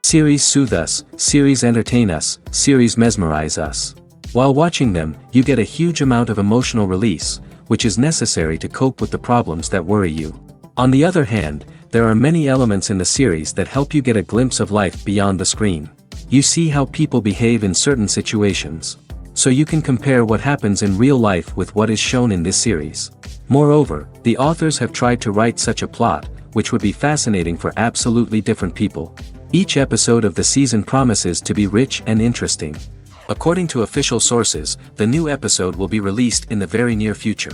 Series soothe us, series entertain us, series mesmerize us. While watching them, you get a huge amount of emotional release, which is necessary to cope with the problems that worry you. On the other hand, there are many elements in the series that help you get a glimpse of life beyond the screen. You see how people behave in certain situations. So you can compare what happens in real life with what is shown in this series. Moreover, the authors have tried to write such a plot, which would be fascinating for absolutely different people. Each episode of the season promises to be rich and interesting. According to official sources, the new episode will be released in the very near future.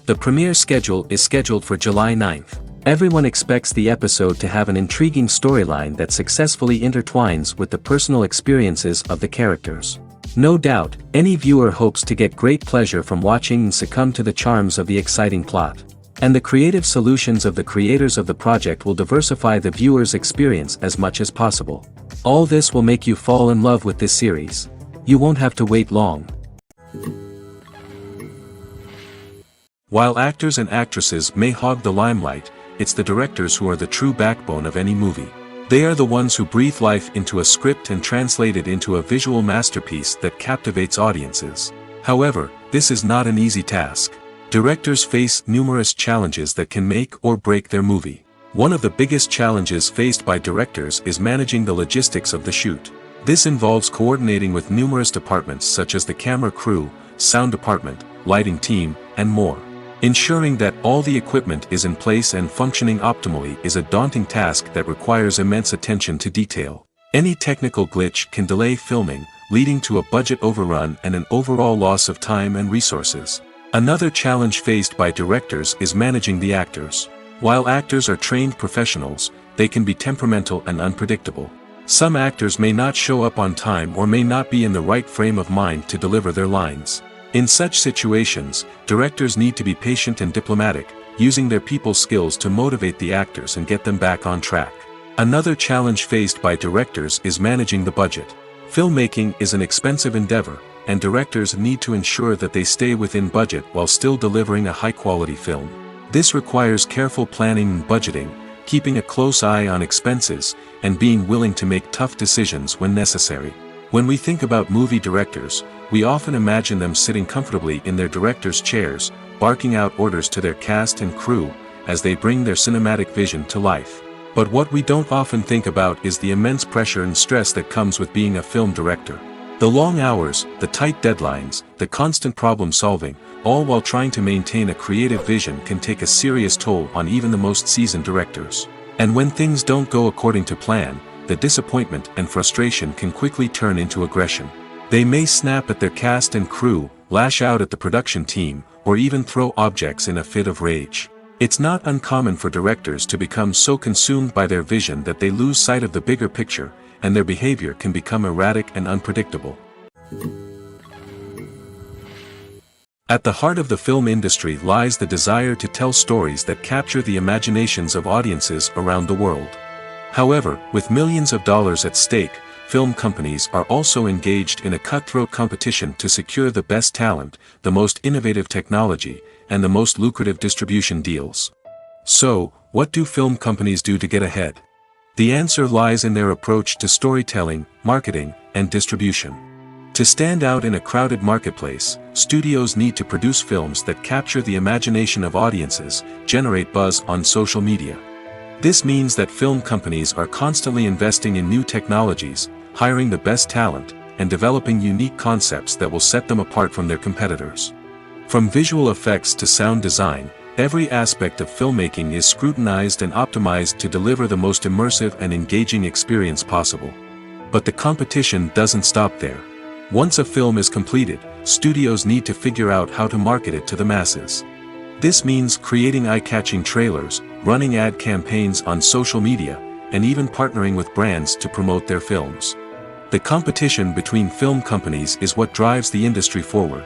The premiere schedule is scheduled for July 9th. Everyone expects the episode to have an intriguing storyline that successfully intertwines with the personal experiences of the characters. No doubt, any viewer hopes to get great pleasure from watching and succumb to the charms of the exciting plot. And the creative solutions of the creators of the project will diversify the viewer's experience as much as possible. All this will make you fall in love with this series. You won't have to wait long. While actors and actresses may hog the limelight, it's the directors who are the true backbone of any movie. They are the ones who breathe life into a script and translate it into a visual masterpiece that captivates audiences. However, this is not an easy task. Directors face numerous challenges that can make or break their movie. One of the biggest challenges faced by directors is managing the logistics of the shoot. This involves coordinating with numerous departments such as the camera crew, sound department, lighting team, and more. Ensuring that all the equipment is in place and functioning optimally is a daunting task that requires immense attention to detail. Any technical glitch can delay filming, leading to a budget overrun and an overall loss of time and resources. Another challenge faced by directors is managing the actors. While actors are trained professionals, they can be temperamental and unpredictable. Some actors may not show up on time or may not be in the right frame of mind to deliver their lines. In such situations, directors need to be patient and diplomatic, using their people skills to motivate the actors and get them back on track. Another challenge faced by directors is managing the budget. Filmmaking is an expensive endeavor, and directors need to ensure that they stay within budget while still delivering a high-quality film. This requires careful planning and budgeting, keeping a close eye on expenses, and being willing to make tough decisions when necessary. When we think about movie directors, we often imagine them sitting comfortably in their director's chairs, barking out orders to their cast and crew, as they bring their cinematic vision to life. But what we don't often think about is the immense pressure and stress that comes with being a film director. The long hours, the tight deadlines, the constant problem solving, all while trying to maintain a creative vision can take a serious toll on even the most seasoned directors. And when things don't go according to plan, the disappointment and frustration can quickly turn into aggression. They may snap at their cast and crew, lash out at the production team, or even throw objects in a fit of rage. It's not uncommon for directors to become so consumed by their vision that they lose sight of the bigger picture, and their behavior can become erratic and unpredictable. At the heart of the film industry lies the desire to tell stories that capture the imaginations of audiences around the world. However, with millions of dollars at stake, film companies are also engaged in a cutthroat competition to secure the best talent, the most innovative technology, and the most lucrative distribution deals. So, what do film companies do to get ahead? The answer lies in their approach to storytelling, marketing, and distribution. To stand out in a crowded marketplace, studios need to produce films that capture the imagination of audiences, generate buzz on social media. This means that film companies are constantly investing in new technologies, hiring the best talent, and developing unique concepts that will set them apart from their competitors. From visual effects to sound design, every aspect of filmmaking is scrutinized and optimized to deliver the most immersive and engaging experience possible. But the competition doesn't stop there. Once a film is completed, studios need to figure out how to market it to the masses. This means creating eye-catching trailers, running ad campaigns on social media, and even partnering with brands to promote their films. The competition between film companies is what drives the industry forward.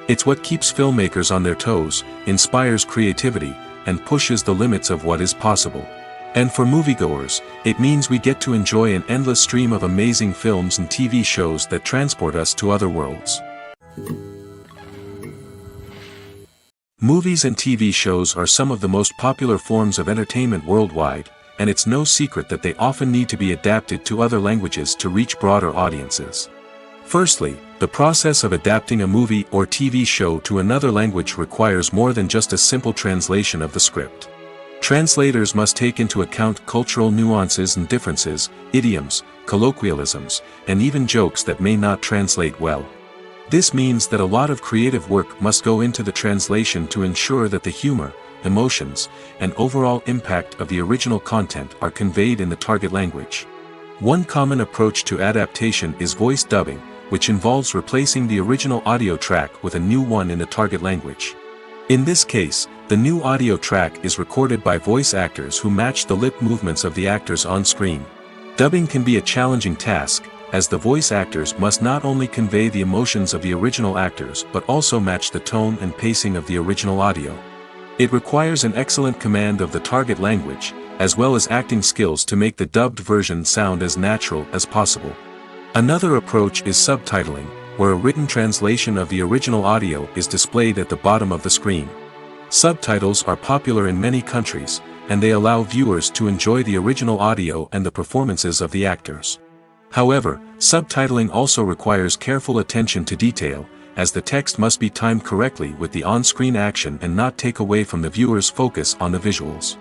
It's what keeps filmmakers on their toes, inspires creativity, and pushes the limits of what is possible. And for moviegoers, it means we get to enjoy an endless stream of amazing films and TV shows that transport us to other worlds. Movies and TV shows are some of the most popular forms of entertainment worldwide, and it's no secret that they often need to be adapted to other languages to reach broader audiences. Firstly, the process of adapting a movie or TV show to another language requires more than just a simple translation of the script. Translators must take into account cultural nuances and differences, idioms, colloquialisms, and even jokes that may not translate well. This means that a lot of creative work must go into the translation to ensure that the humor, emotions, and overall impact of the original content are conveyed in the target language. One common approach to adaptation is voice dubbing, which involves replacing the original audio track with a new one in the target language. In this case, the new audio track is recorded by voice actors who match the lip movements of the actors on screen. Dubbing can be a challenging task, as the voice actors must not only convey the emotions of the original actors but also match the tone and pacing of the original audio. It requires an excellent command of the target language, as well as acting skills to make the dubbed version sound as natural as possible. Another approach is subtitling, where a written translation of the original audio is displayed at the bottom of the screen. Subtitles are popular in many countries, and they allow viewers to enjoy the original audio and the performances of the actors. However, subtitling also requires careful attention to detail, as the text must be timed correctly with the on-screen action and not take away from the viewer's focus on the visuals.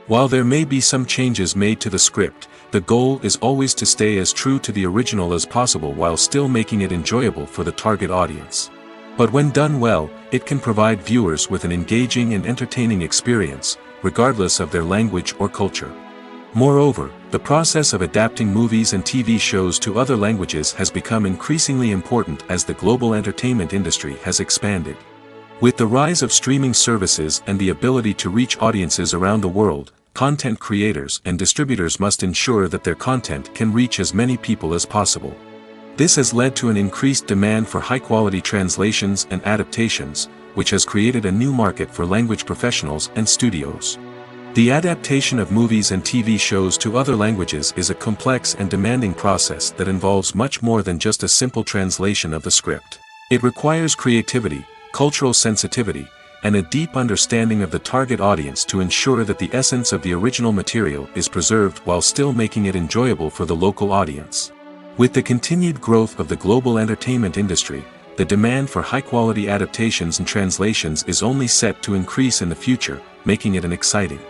While there may be some changes made to the script, the goal is always to stay as true to the original as possible while still making it enjoyable for the target audience. But when done well, it can provide viewers with an engaging and entertaining experience, regardless of their language or culture. Moreover, the process of adapting movies and TV shows to other languages has become increasingly important as the global entertainment industry has expanded. With the rise of streaming services and the ability to reach audiences around the world, content creators and distributors must ensure that their content can reach as many people as possible. This has led to an increased demand for high-quality translations and adaptations, which has created a new market for language professionals and studios. The adaptation of movies and TV shows to other languages is a complex and demanding process that involves much more than just a simple translation of the script. It requires creativity, cultural sensitivity, and a deep understanding of the target audience to ensure that the essence of the original material is preserved while still making it enjoyable for the local audience. With the continued growth of the global entertainment industry, the demand for high-quality adaptations and translations is only set to increase in the future, making it an exciting.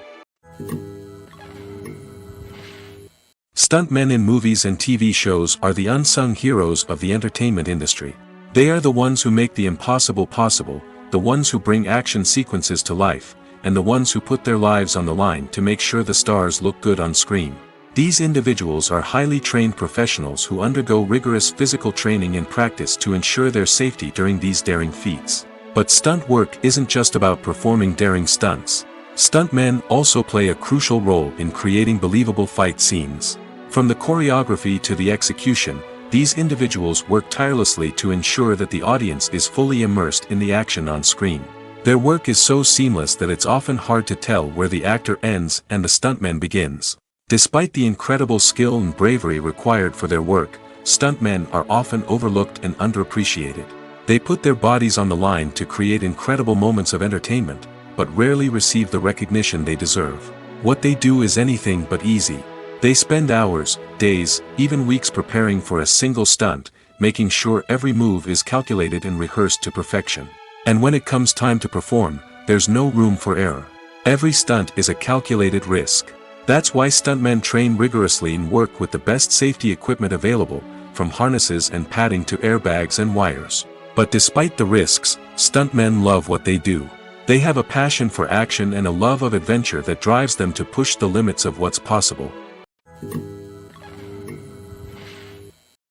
Stuntmen in movies and TV shows are the unsung heroes of the entertainment industry. They are the ones who make the impossible possible, the ones who bring action sequences to life, and the ones who put their lives on the line to make sure the stars look good on screen. These individuals are highly trained professionals who undergo rigorous physical training and practice to ensure their safety during these daring feats. But stunt work isn't just about performing daring stunts. Stuntmen also play a crucial role in creating believable fight scenes. From the choreography to the execution, these individuals work tirelessly to ensure that the audience is fully immersed in the action on screen. Their work is so seamless that it's often hard to tell where the actor ends and the stuntman begins. Despite the incredible skill and bravery required for their work, stuntmen are often overlooked and underappreciated. They put their bodies on the line to create incredible moments of entertainment, but rarely receive the recognition they deserve. What they do is anything but easy. They spend hours, days, even weeks preparing for a single stunt, making sure every move is calculated and rehearsed to perfection. And when it comes time to perform, there's no room for error. Every stunt is a calculated risk. That's why stuntmen train rigorously and work with the best safety equipment available, from harnesses and padding to airbags and wires. But despite the risks, stuntmen love what they do. They have a passion for action and a love of adventure that drives them to push the limits of what's possible.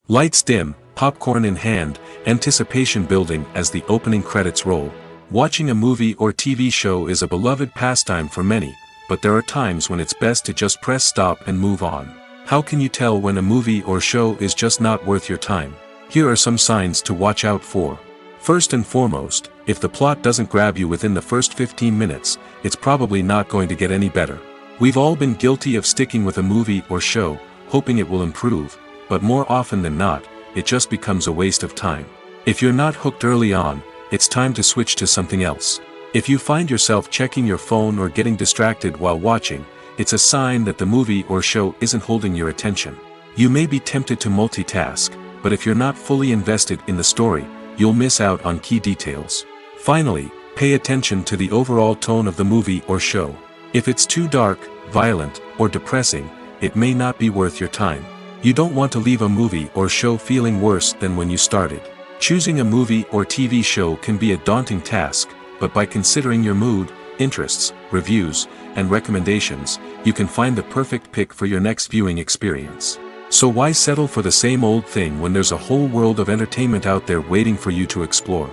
Lights dim, popcorn in hand, anticipation building as the opening credits roll. Watching a movie or TV show is a beloved pastime for many, but there are times when it's best to just press stop and move on. How can you tell when a movie or show is just not worth your time? Here are some signs to watch out for. First and foremost, if the plot doesn't grab you within the first 15 minutes, it's probably not going to get any better. We've all been guilty of sticking with a movie or show, hoping it will improve, but more often than not, it just becomes a waste of time. If you're not hooked early on, it's time to switch to something else. If you find yourself checking your phone or getting distracted while watching, it's a sign that the movie or show isn't holding your attention. You may be tempted to multitask, but if you're not fully invested in the story, you'll miss out on key details. Finally, pay attention to the overall tone of the movie or show. If it's too dark, violent, or depressing, it may not be worth your time. You don't want to leave a movie or show feeling worse than when you started. Choosing a movie or TV show can be a daunting task, but by considering your mood, interests, reviews, and recommendations, you can find the perfect pick for your next viewing experience. So why settle for the same old thing when there's a whole world of entertainment out there waiting for you to explore?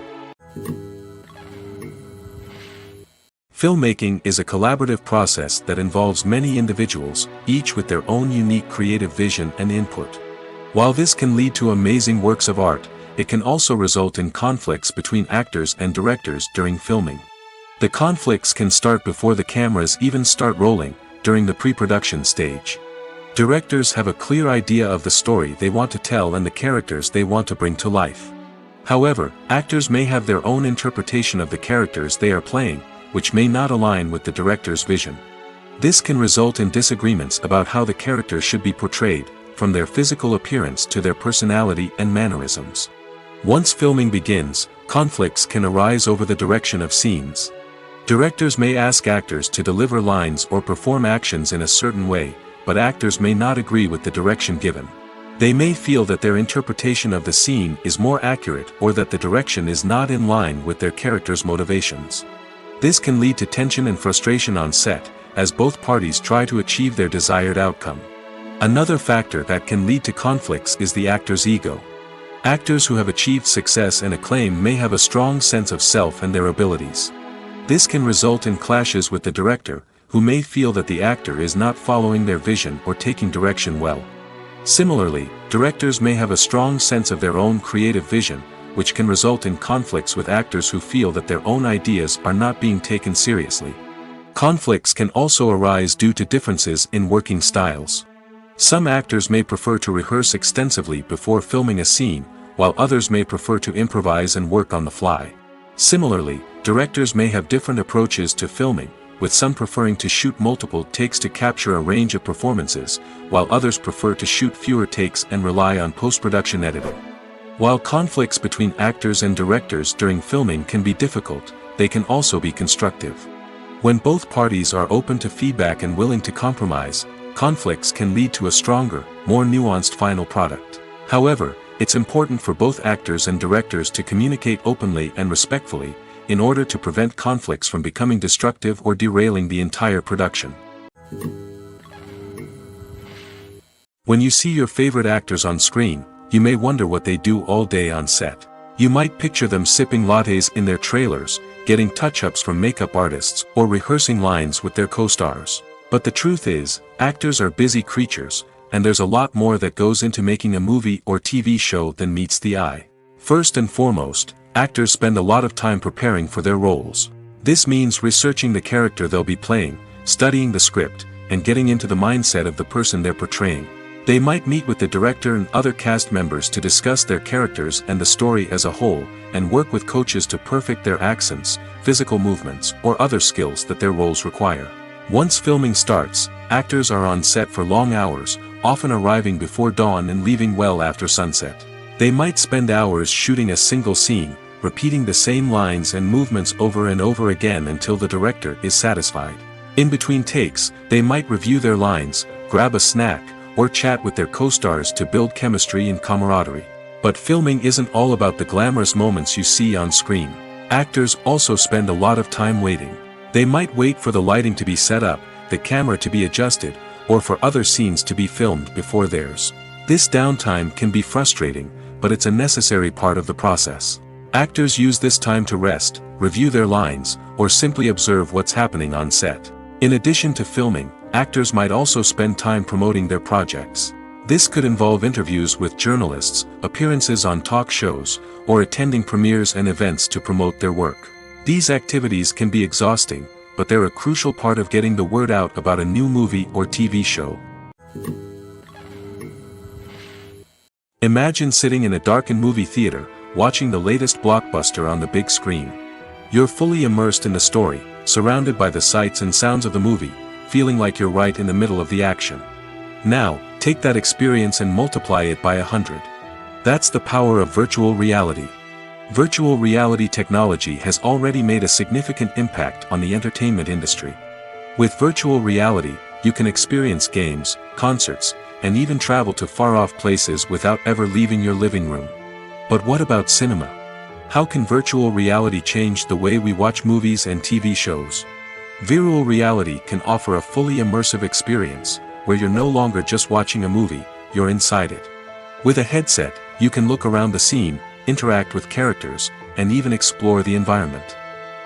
Filmmaking is a collaborative process that involves many individuals, each with their own unique creative vision and input. While this can lead to amazing works of art, it can also result in conflicts between actors and directors during filming. The conflicts can start before the cameras even start rolling, during the pre-production stage. Directors have a clear idea of the story they want to tell and the characters they want to bring to life. However, actors may have their own interpretation of the characters they are playing, which may not align with the director's vision. This can result in disagreements about how the character should be portrayed, from their physical appearance to their personality and mannerisms. Once filming begins, conflicts can arise over the direction of scenes. Directors may ask actors to deliver lines or perform actions in a certain way, but actors may not agree with the direction given. They may feel that their interpretation of the scene is more accurate or that the direction is not in line with their character's motivations. This can lead to tension and frustration on set, as both parties try to achieve their desired outcome. Another factor that can lead to conflicts is the actor's ego. Actors who have achieved success and acclaim may have a strong sense of self and their abilities. This can result in clashes with the director, who may feel that the actor is not following their vision or taking direction well. Similarly, directors may have a strong sense of their own creative vision, which can result in conflicts with actors who feel that their own ideas are not being taken seriously. Conflicts can also arise due to differences in working styles. Some actors may prefer to rehearse extensively before filming a scene, while others may prefer to improvise and work on the fly. Similarly, directors may have different approaches to filming, with some preferring to shoot multiple takes to capture a range of performances, while others prefer to shoot fewer takes and rely on post-production editing. While conflicts between actors and directors during filming can be difficult, they can also be constructive. When both parties are open to feedback and willing to compromise, conflicts can lead to a stronger, more nuanced final product. However, it's important for both actors and directors to communicate openly and respectfully, in order to prevent conflicts from becoming destructive or derailing the entire production. When you see your favorite actors on screen, you may wonder what they do all day on set. You might picture them sipping lattes in their trailers, getting touch-ups from makeup artists, or rehearsing lines with their co-stars. But the truth is, actors are busy creatures, and there's a lot more that goes into making a movie or TV show than meets the eye. First and foremost, actors spend a lot of time preparing for their roles. This means researching the character they'll be playing, studying the script, and getting into the mindset of the person they're portraying. They might meet with the director and other cast members to discuss their characters and the story as a whole, and work with coaches to perfect their accents, physical movements, or other skills that their roles require. Once filming starts, actors are on set for long hours, often arriving before dawn and leaving well after sunset. They might spend hours shooting a single scene, repeating the same lines and movements over and over again until the director is satisfied. In between takes, they might review their lines, grab a snack, or chat with their co-stars to build chemistry and camaraderie. But filming isn't all about the glamorous moments you see on screen. Actors also spend a lot of time waiting. They might wait for the lighting to be set up, the camera to be adjusted, or for other scenes to be filmed before theirs. This downtime can be frustrating, but it's a necessary part of the process. Actors use this time to rest, review their lines, or simply observe what's happening on set. In addition to filming, actors might also spend time promoting their projects. This could involve interviews with journalists, appearances on talk shows, or attending premieres and events to promote their work. These activities can be exhausting, but they're a crucial part of getting the word out about a new movie or TV show. Imagine sitting in a darkened movie theater, watching the latest blockbuster on the big screen. You're fully immersed in the story, surrounded by the sights and sounds of the movie, feeling like you're right in the middle of the action. Now, take that experience and multiply it by 100. That's the power of virtual reality. Virtual reality technology has already made a significant impact on the entertainment industry. With virtual reality, you can experience games, concerts, and even travel to far-off places without ever leaving your living room. But what about cinema? How can virtual reality change the way we watch movies and TV shows? Virtual reality can offer a fully immersive experience, where you're no longer just watching a movie, you're inside it. With a headset, you can look around the scene, interact with characters, and even explore the environment.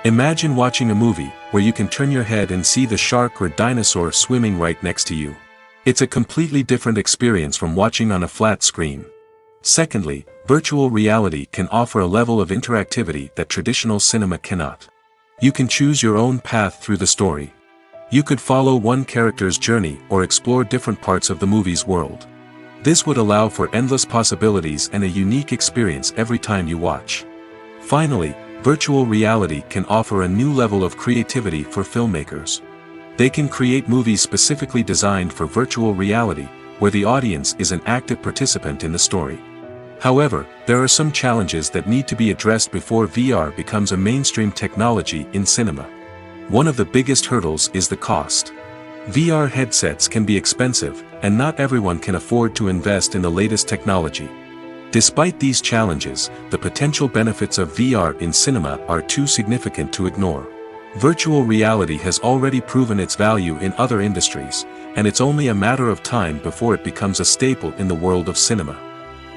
Imagine watching a movie, where you can turn your head and see the shark or dinosaur swimming right next to you. It's a completely different experience from watching on a flat screen. Secondly, virtual reality can offer a level of interactivity that traditional cinema cannot. You can choose your own path through the story. You could follow one character's journey or explore different parts of the movie's world. This would allow for endless possibilities and a unique experience every time you watch. Finally, virtual reality can offer a new level of creativity for filmmakers. They can create movies specifically designed for virtual reality, where the audience is an active participant in the story. However, there are some challenges that need to be addressed before VR becomes a mainstream technology in cinema. One of the biggest hurdles is the cost. VR headsets can be expensive, and not everyone can afford to invest in the latest technology. Despite these challenges, the potential benefits of VR in cinema are too significant to ignore. Virtual reality has already proven its value in other industries, and it's only a matter of time before it becomes a staple in the world of cinema.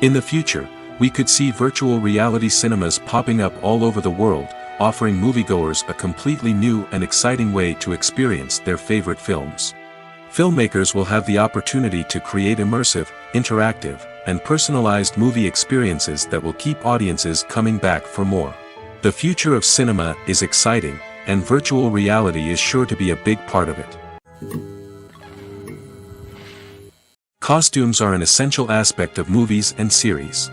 In the future, we could see virtual reality cinemas popping up all over the world, offering moviegoers a completely new and exciting way to experience their favorite films. Filmmakers will have the opportunity to create immersive, interactive, and personalized movie experiences that will keep audiences coming back for more. The future of cinema is exciting, and virtual reality is sure to be a big part of it. Costumes are an essential aspect of movies and series.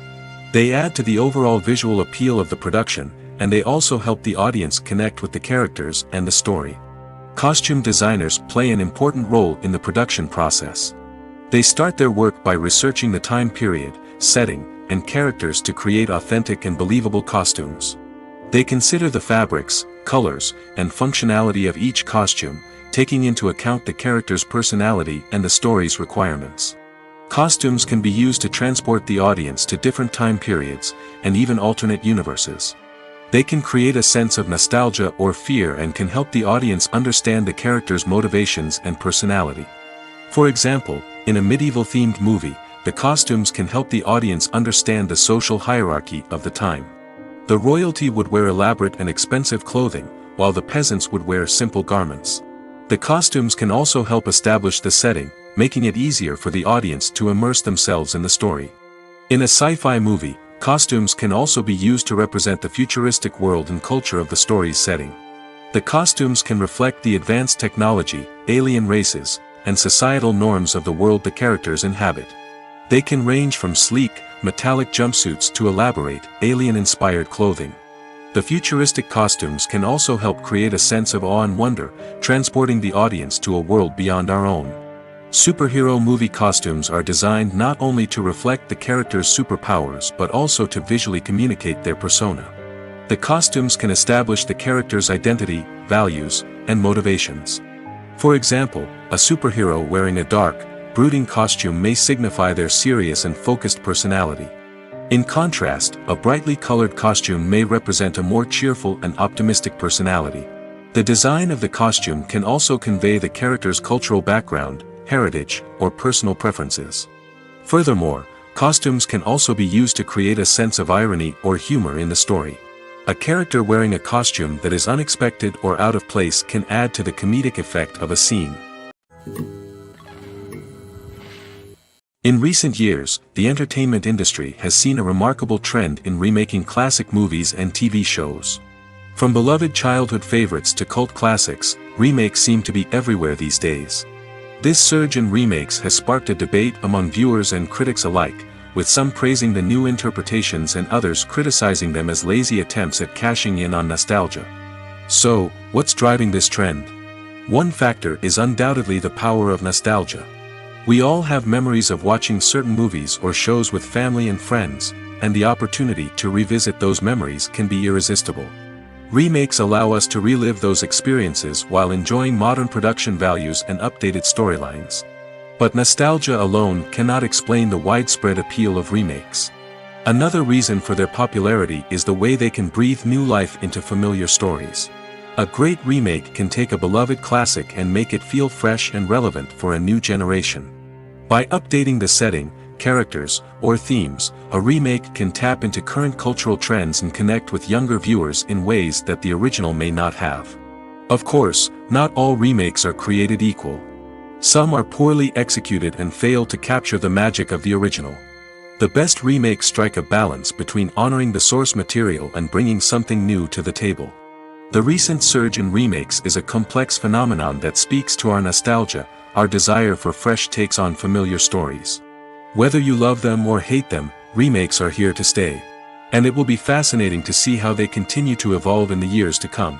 They add to the overall visual appeal of the production, and they also help the audience connect with the characters and the story. Costume designers play an important role in the production process. They start their work by researching the time period, setting, and characters to create authentic and believable costumes. They consider the fabrics, colors, and functionality of each costume, taking into account the character's personality and the story's requirements. Costumes can be used to transport the audience to different time periods, and even alternate universes. They can create a sense of nostalgia or fear and can help the audience understand the character's motivations and personality. For example, in a medieval-themed movie, the costumes can help the audience understand the social hierarchy of the time. The royalty would wear elaborate and expensive clothing, while the peasants would wear simple garments. The costumes can also help establish the setting, making it easier for the audience to immerse themselves in the story. In a sci-fi movie, costumes can also be used to represent the futuristic world and culture of the story's setting. The costumes can reflect the advanced technology, alien races, and societal norms of the world the characters inhabit. They can range from sleek, metallic jumpsuits to elaborate, alien-inspired clothing. The futuristic costumes can also help create a sense of awe and wonder, transporting the audience to a world beyond our own. Superhero movie costumes are designed not only to reflect the character's superpowers but also to visually communicate their persona. The costumes can establish the character's identity, values, and motivations. For example, a superhero wearing a dark, brooding costume may signify their serious and focused personality. In contrast, a brightly colored costume may represent a more cheerful and optimistic personality. The design of the costume can also convey the character's cultural background, heritage, or personal preferences. Furthermore, costumes can also be used to create a sense of irony or humor in the story. A character wearing a costume that is unexpected or out of place can add to the comedic effect of a scene. In recent years, the entertainment industry has seen a remarkable trend in remaking classic movies and TV shows. From beloved childhood favorites to cult classics, remakes seem to be everywhere these days. This surge in remakes has sparked a debate among viewers and critics alike, with some praising the new interpretations and others criticizing them as lazy attempts at cashing in on nostalgia. So, what's driving this trend? One factor is undoubtedly the power of nostalgia. We all have memories of watching certain movies or shows with family and friends, and the opportunity to revisit those memories can be irresistible. Remakes allow us to relive those experiences while enjoying modern production values and updated storylines. But nostalgia alone cannot explain the widespread appeal of remakes. Another reason for their popularity is the way they can breathe new life into familiar stories. A great remake can take a beloved classic and make it feel fresh and relevant for a new generation. By updating the setting, characters, or themes, a remake can tap into current cultural trends and connect with younger viewers in ways that the original may not have. Of course, not all remakes are created equal. Some are poorly executed and fail to capture the magic of the original. The best remakes strike a balance between honoring the source material and bringing something new to the table. The recent surge in remakes is a complex phenomenon that speaks to our nostalgia, our desire for fresh takes on familiar stories. Whether you love them or hate them, remakes are here to stay. And it will be fascinating to see how they continue to evolve in the years to come.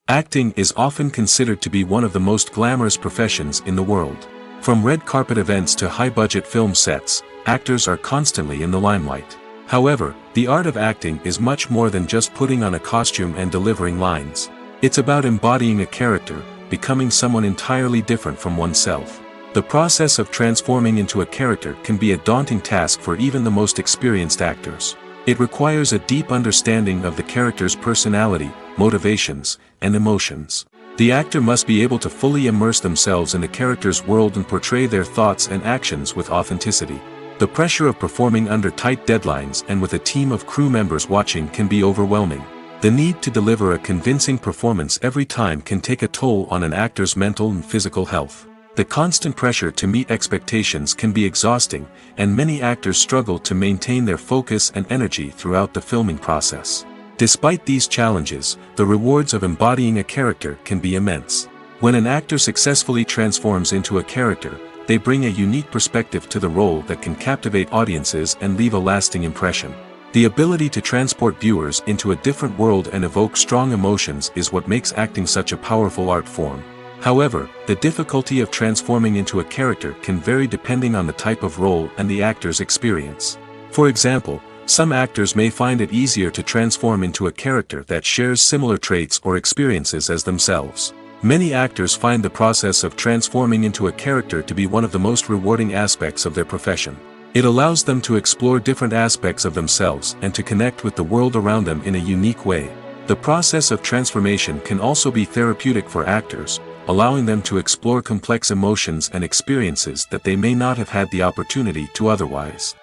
Acting is often considered to be one of the most glamorous professions in the world. From red carpet events to high-budget film sets, actors are constantly in the limelight. However, the art of acting is much more than just putting on a costume and delivering lines. It's about embodying a character, becoming someone entirely different from oneself. The process of transforming into a character can be a daunting task for even the most experienced actors. It requires a deep understanding of the character's personality, motivations, and emotions. The actor must be able to fully immerse themselves in the character's world and portray their thoughts and actions with authenticity. The pressure of performing under tight deadlines and with a team of crew members watching can be overwhelming. The need to deliver a convincing performance every time can take a toll on an actor's mental and physical health. The constant pressure to meet expectations can be exhausting, and many actors struggle to maintain their focus and energy throughout the filming process. Despite these challenges, the rewards of embodying a character can be immense. When an actor successfully transforms into a character, they bring a unique perspective to the role that can captivate audiences and leave a lasting impression. The ability to transport viewers into a different world and evoke strong emotions is what makes acting such a powerful art form. However, the difficulty of transforming into a character can vary depending on the type of role and the actor's experience. For example, some actors may find it easier to transform into a character that shares similar traits or experiences as themselves. Many actors find the process of transforming into a character to be one of the most rewarding aspects of their profession. It allows them to explore different aspects of themselves and to connect with the world around them in a unique way. The process of transformation can also be therapeutic for actors, allowing them to explore complex emotions and experiences that they may not have had the opportunity to otherwise.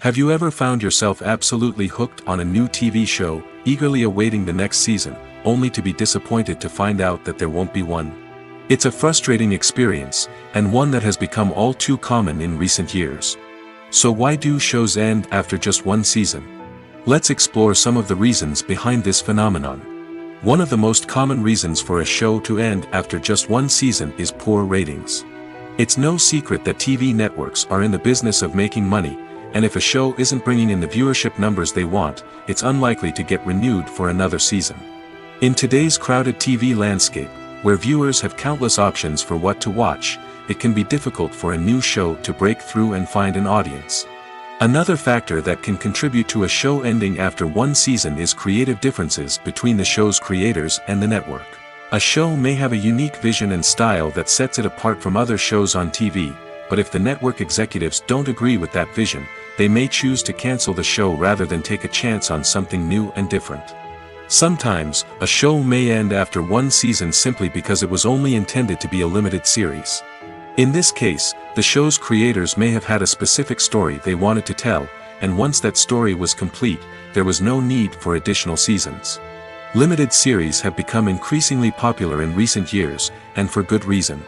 Have you ever found yourself absolutely hooked on a new TV show, eagerly awaiting the next season, only to be disappointed to find out that there won't be one? It's a frustrating experience, and one that has become all too common in recent years. So why do shows end after just one season? Let's explore some of the reasons behind this phenomenon. One of the most common reasons for a show to end after just one season is poor ratings. It's no secret that TV networks are in the business of making money, and if a show isn't bringing in the viewership numbers they want, it's unlikely to get renewed for another season. In today's crowded TV landscape, where viewers have countless options for what to watch, it can be difficult for a new show to break through and find an audience. Another factor that can contribute to a show ending after one season is creative differences between the show's creators and the network. A show may have a unique vision and style that sets it apart from other shows on TV, but if the network executives don't agree with that vision, they may choose to cancel the show rather than take a chance on something new and different. Sometimes, a show may end after one season simply because it was only intended to be a limited series. In this case, the show's creators may have had a specific story they wanted to tell, and once that story was complete, there was no need for additional seasons. Limited series have become increasingly popular in recent years, and for good reason.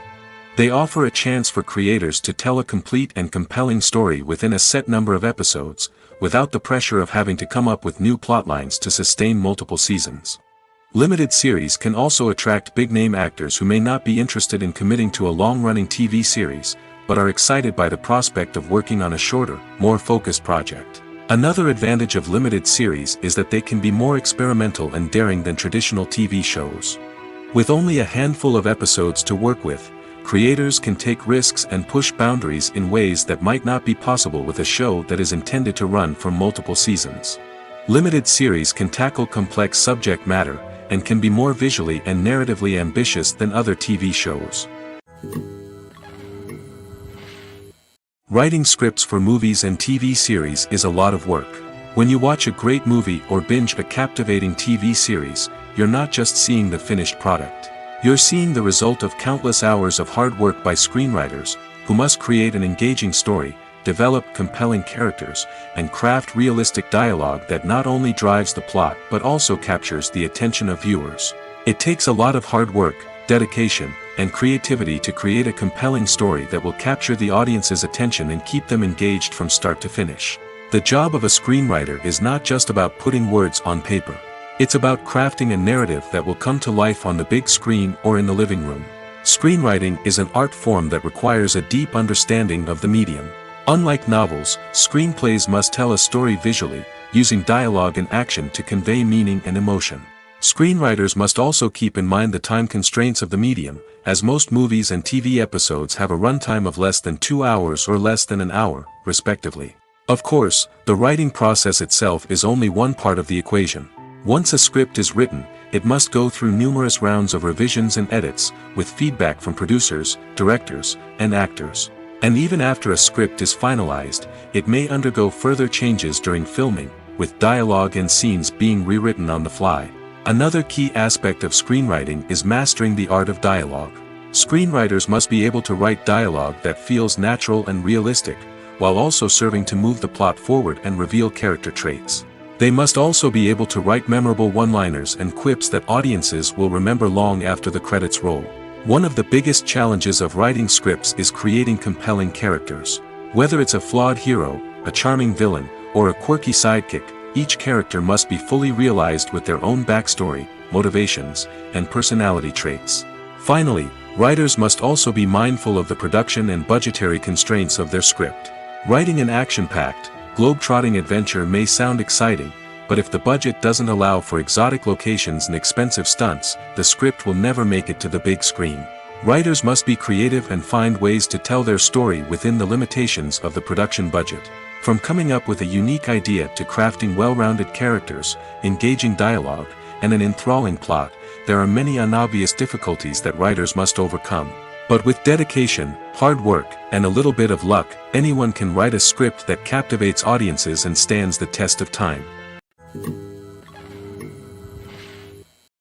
They offer a chance for creators to tell a complete and compelling story within a set number of episodes, without the pressure of having to come up with new plotlines to sustain multiple seasons. Limited series can also attract big-name actors who may not be interested in committing to a long-running TV series, but are excited by the prospect of working on a shorter, more focused project. Another advantage of limited series is that they can be more experimental and daring than traditional TV shows. With only a handful of episodes to work with, creators can take risks and push boundaries in ways that might not be possible with a show that is intended to run for multiple seasons. Limited series can tackle complex subject matter, and can be more visually and narratively ambitious than other TV shows. Writing scripts for movies and TV series is a lot of work. When you watch a great movie or binge a captivating TV series, you're not just seeing the finished product. You're seeing the result of countless hours of hard work by screenwriters, who must create an engaging story, develop compelling characters, and craft realistic dialogue that not only drives the plot but also captures the attention of viewers. It takes a lot of hard work, dedication, and creativity to create a compelling story that will capture the audience's attention and keep them engaged from start to finish. The job of a screenwriter is not just about putting words on paper. It's about crafting a narrative that will come to life on the big screen or in the living room. Screenwriting is an art form that requires a deep understanding of the medium. Unlike novels, screenplays must tell a story visually, using dialogue and action to convey meaning and emotion. Screenwriters must also keep in mind the time constraints of the medium, as most movies and TV episodes have a runtime of less than 2 hours or less than an hour, respectively. Of course, the writing process itself is only one part of the equation. Once a script is written, it must go through numerous rounds of revisions and edits, with feedback from producers, directors, and actors. And even after a script is finalized, it may undergo further changes during filming, with dialogue and scenes being rewritten on the fly. Another key aspect of screenwriting is mastering the art of dialogue. Screenwriters must be able to write dialogue that feels natural and realistic, while also serving to move the plot forward and reveal character traits. They must also be able to write memorable one-liners and quips that audiences will remember long after the credits roll. One of the biggest challenges of writing scripts is creating compelling characters. Whether it's a flawed hero, a charming villain, or a quirky sidekick, each character must be fully realized with their own backstory, motivations, and personality traits. Finally, writers must also be mindful of the production and budgetary constraints of their script. Writing an action-packed, globe-trotting adventure may sound exciting, but if the budget doesn't allow for exotic locations and expensive stunts, the script will never make it to the big screen. Writers must be creative and find ways to tell their story within the limitations of the production budget. From coming up with a unique idea to crafting well-rounded characters, engaging dialogue, and an enthralling plot, there are many unobvious difficulties that writers must overcome. But with dedication, hard work, and a little bit of luck, anyone can write a script that captivates audiences and stands the test of time.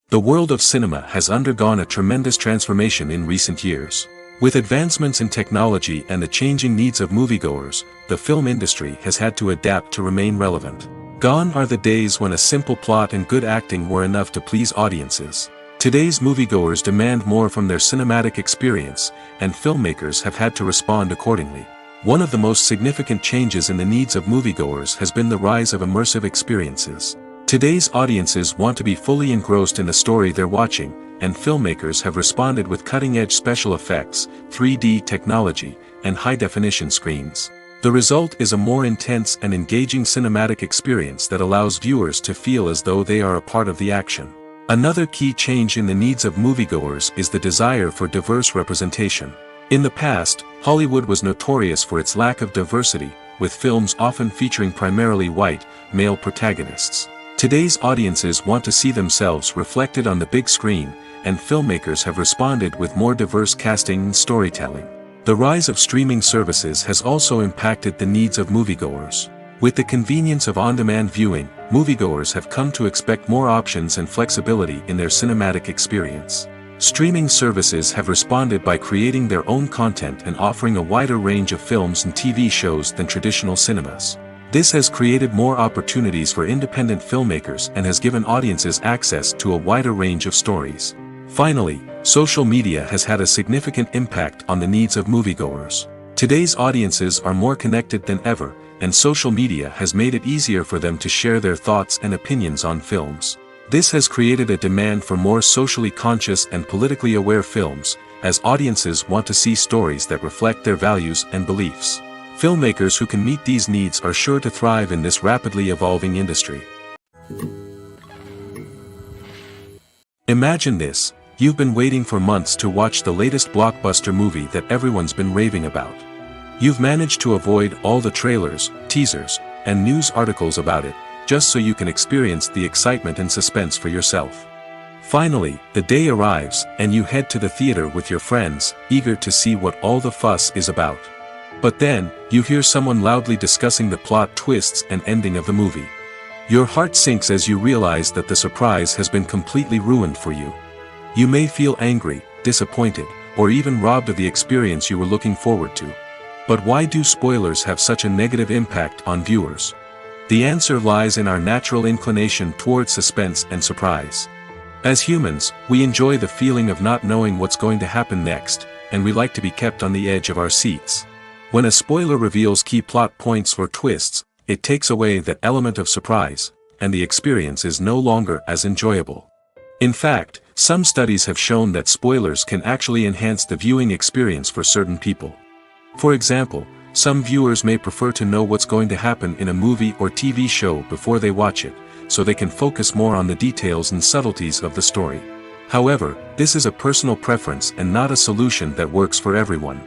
The world of cinema has undergone a tremendous transformation in recent years. With advancements in technology and the changing needs of moviegoers, the film industry has had to adapt to remain relevant. Gone are the days when a simple plot and good acting were enough to please audiences. Today's moviegoers demand more from their cinematic experience, and filmmakers have had to respond accordingly. One of the most significant changes in the needs of moviegoers has been the rise of immersive experiences. Today's audiences want to be fully engrossed in the story they're watching, and filmmakers have responded with cutting-edge special effects, 3D technology, and high-definition screens. The result is a more intense and engaging cinematic experience that allows viewers to feel as though they are a part of the action. Another key change in the needs of moviegoers is the desire for diverse representation. In the past, Hollywood was notorious for its lack of diversity, with films often featuring primarily white, male protagonists. Today's audiences want to see themselves reflected on the big screen, and filmmakers have responded with more diverse casting and storytelling. The rise of streaming services has also impacted the needs of moviegoers. With the convenience of on-demand viewing, moviegoers have come to expect more options and flexibility in their cinematic experience. Streaming services have responded by creating their own content and offering a wider range of films and TV shows than traditional cinemas. This has created more opportunities for independent filmmakers and has given audiences access to a wider range of stories. Finally, social media has had a significant impact on the needs of moviegoers. Today's audiences are more connected than ever, and social media has made it easier for them to share their thoughts and opinions on films. This has created a demand for more socially conscious and politically aware films, as audiences want to see stories that reflect their values and beliefs. Filmmakers who can meet these needs are sure to thrive in this rapidly evolving industry. Imagine this: you've been waiting for months to watch the latest blockbuster movie that everyone's been raving about. You've managed to avoid all the trailers, teasers, and news articles about it, just so you can experience the excitement and suspense for yourself. Finally, the day arrives, and you head to the theater with your friends, eager to see what all the fuss is about. But then, you hear someone loudly discussing the plot twists and ending of the movie. Your heart sinks as you realize that the surprise has been completely ruined for you. You may feel angry, disappointed, or even robbed of the experience you were looking forward to. But why do spoilers have such a negative impact on viewers? The answer lies in our natural inclination towards suspense and surprise. As humans, we enjoy the feeling of not knowing what's going to happen next, and we like to be kept on the edge of our seats. When a spoiler reveals key plot points or twists, it takes away that element of surprise, and the experience is no longer as enjoyable. In fact, some studies have shown that spoilers can actually enhance the viewing experience for certain people. For example, some viewers may prefer to know what's going to happen in a movie or TV show before they watch it, so they can focus more on the details and subtleties of the story. However, this is a personal preference and not a solution that works for everyone.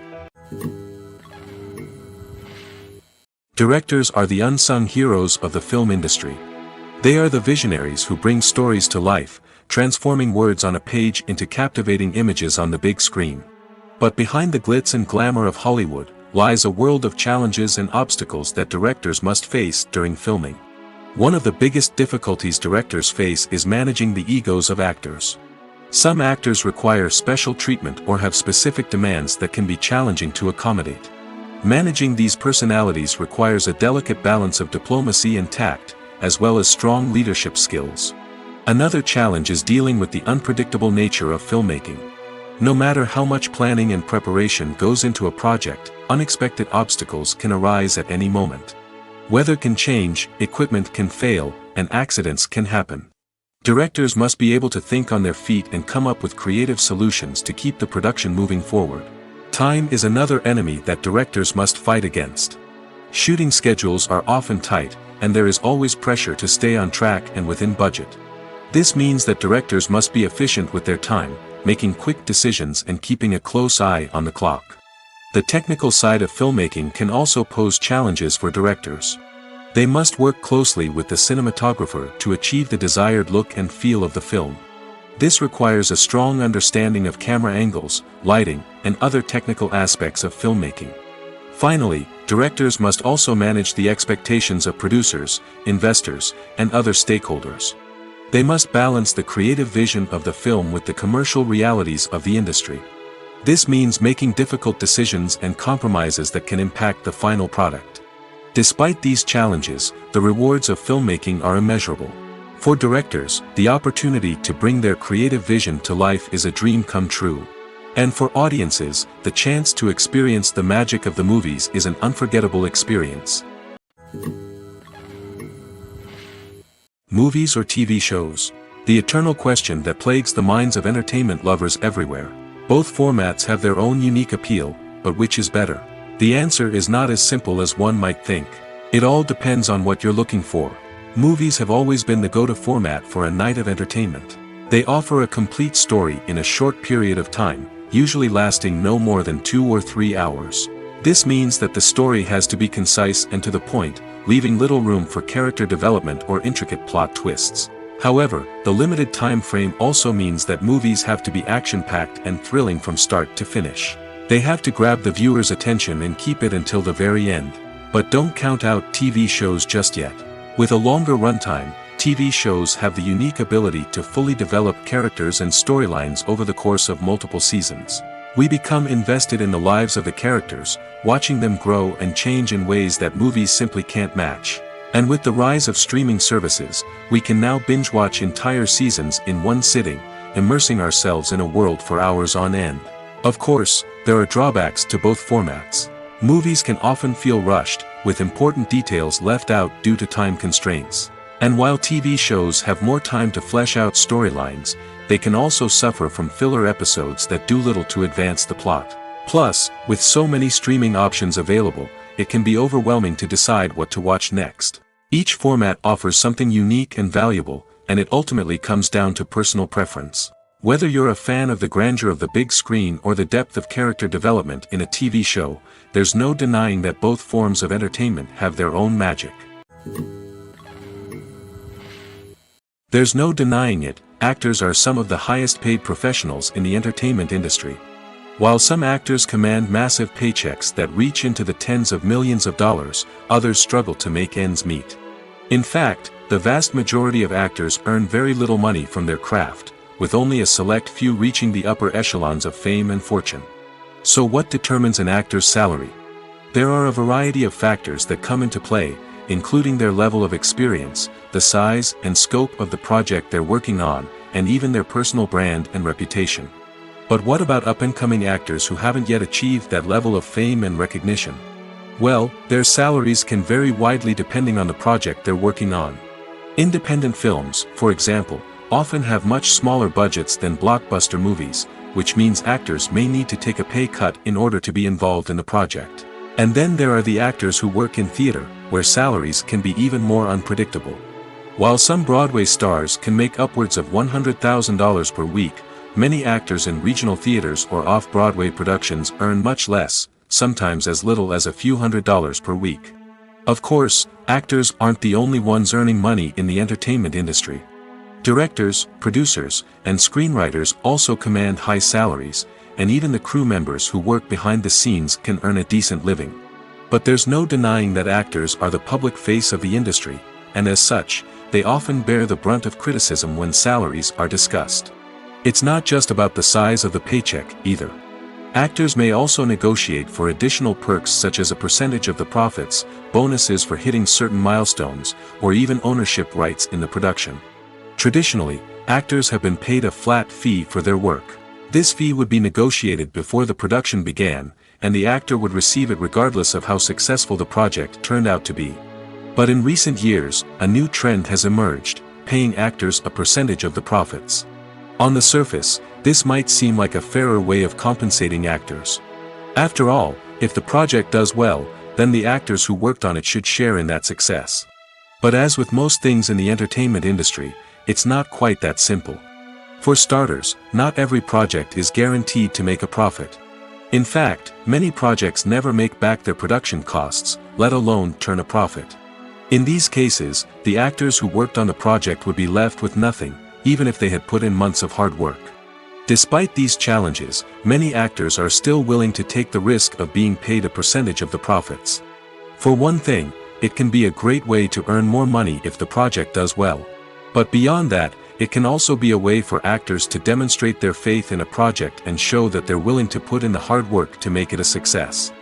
Directors are the unsung heroes of the film industry. They are the visionaries who bring stories to life, transforming words on a page into captivating images on the big screen. But behind the glitz and glamour of Hollywood, lies a world of challenges and obstacles that directors must face during filming. One of the biggest difficulties directors face is managing the egos of actors. Some actors require special treatment or have specific demands that can be challenging to accommodate. Managing these personalities requires a delicate balance of diplomacy and tact, as well as strong leadership skills. Another challenge is dealing with the unpredictable nature of filmmaking. No matter how much planning and preparation goes into a project, unexpected obstacles can arise at any moment. Weather can change, equipment can fail, and accidents can happen. Directors must be able to think on their feet and come up with creative solutions to keep the production moving forward. Time is another enemy that directors must fight against. Shooting schedules are often tight, and there is always pressure to stay on track and within budget. This means that directors must be efficient with their time, making quick decisions and keeping a close eye on the clock. The technical side of filmmaking can also pose challenges for directors. They must work closely with the cinematographer to achieve the desired look and feel of the film. This requires a strong understanding of camera angles, lighting, and other technical aspects of filmmaking. Finally, directors must also manage the expectations of producers, investors, and other stakeholders. They must balance the creative vision of the film with the commercial realities of the industry. This means making difficult decisions and compromises that can impact the final product. Despite these challenges, the rewards of filmmaking are immeasurable. For directors, the opportunity to bring their creative vision to life is a dream come true. And for audiences, the chance to experience the magic of the movies is an unforgettable experience. Movies or TV shows? The eternal question that plagues the minds of entertainment lovers everywhere. Both formats have their own unique appeal, but which is better? The answer is not as simple as one might think. It all depends on what you're looking for. Movies have always been the go-to format for a night of entertainment. They offer a complete story in a short period of time, usually lasting no more than 2 or 3 hours. This means that the story has to be concise and to the point, leaving little room for character development or intricate plot twists. However, the limited time frame also means that movies have to be action-packed and thrilling from start to finish. They have to grab the viewer's attention and keep it until the very end. But don't count out TV shows just yet. With a longer runtime, TV shows have the unique ability to fully develop characters and storylines over the course of multiple seasons. We become invested in the lives of the characters, watching them grow and change in ways that movies simply can't match. And with the rise of streaming services, we can now binge-watch entire seasons in one sitting, immersing ourselves in a world for hours on end. Of course, there are drawbacks to both formats. Movies can often feel rushed, with important details left out due to time constraints. And while TV shows have more time to flesh out storylines, they can also suffer from filler episodes that do little to advance the plot. Plus, with so many streaming options available, it can be overwhelming to decide what to watch next. Each format offers something unique and valuable, and it ultimately comes down to personal preference. Whether you're a fan of the grandeur of the big screen or the depth of character development in a TV show, there's no denying that both forms of entertainment have their own magic. There's no denying it, actors are some of the highest paid professionals in the entertainment industry. While some actors command massive paychecks that reach into the tens of millions of dollars, others struggle to make ends meet. In fact, the vast majority of actors earn very little money from their craft, with only a select few reaching the upper echelons of fame and fortune. So what determines an actor's salary? There are a variety of factors that come into play, including their level of experience, the size and scope of the project they're working on, and even their personal brand and reputation. But what about up-and-coming actors who haven't yet achieved that level of fame and recognition? Well, their salaries can vary widely depending on the project they're working on. Independent films, for example, often have much smaller budgets than blockbuster movies, which means actors may need to take a pay cut in order to be involved in the project. And then there are the actors who work in theater, where salaries can be even more unpredictable. While some Broadway stars can make upwards of $100,000 per week, many actors in regional theaters or off-Broadway productions earn much less, sometimes as little as a few $100s per week. Of course, actors aren't the only ones earning money in the entertainment industry. Directors, producers, and screenwriters also command high salaries, and even the crew members who work behind the scenes can earn a decent living. But there's no denying that actors are the public face of the industry, and as such, they often bear the brunt of criticism when salaries are discussed. It's not just about the size of the paycheck, either. Actors may also negotiate for additional perks such as a percentage of the profits, bonuses for hitting certain milestones, or even ownership rights in the production. Traditionally, actors have been paid a flat fee for their work. This fee would be negotiated before the production began, and the actor would receive it regardless of how successful the project turned out to be. But in recent years, a new trend has emerged, paying actors a percentage of the profits. On the surface, this might seem like a fairer way of compensating actors. After all, if the project does well, then the actors who worked on it should share in that success. But as with most things in the entertainment industry, it's not quite that simple. For starters, not every project is guaranteed to make a profit. In fact, many projects never make back their production costs, let alone turn a profit. In these cases, the actors who worked on the project would be left with nothing, even if they had put in months of hard work. Despite these challenges, many actors are still willing to take the risk of being paid a percentage of the profits. For one thing, it can be a great way to earn more money if the project does well. But beyond that, it can also be a way for actors to demonstrate their faith in a project and show that they're willing to put in the hard work to make it a success.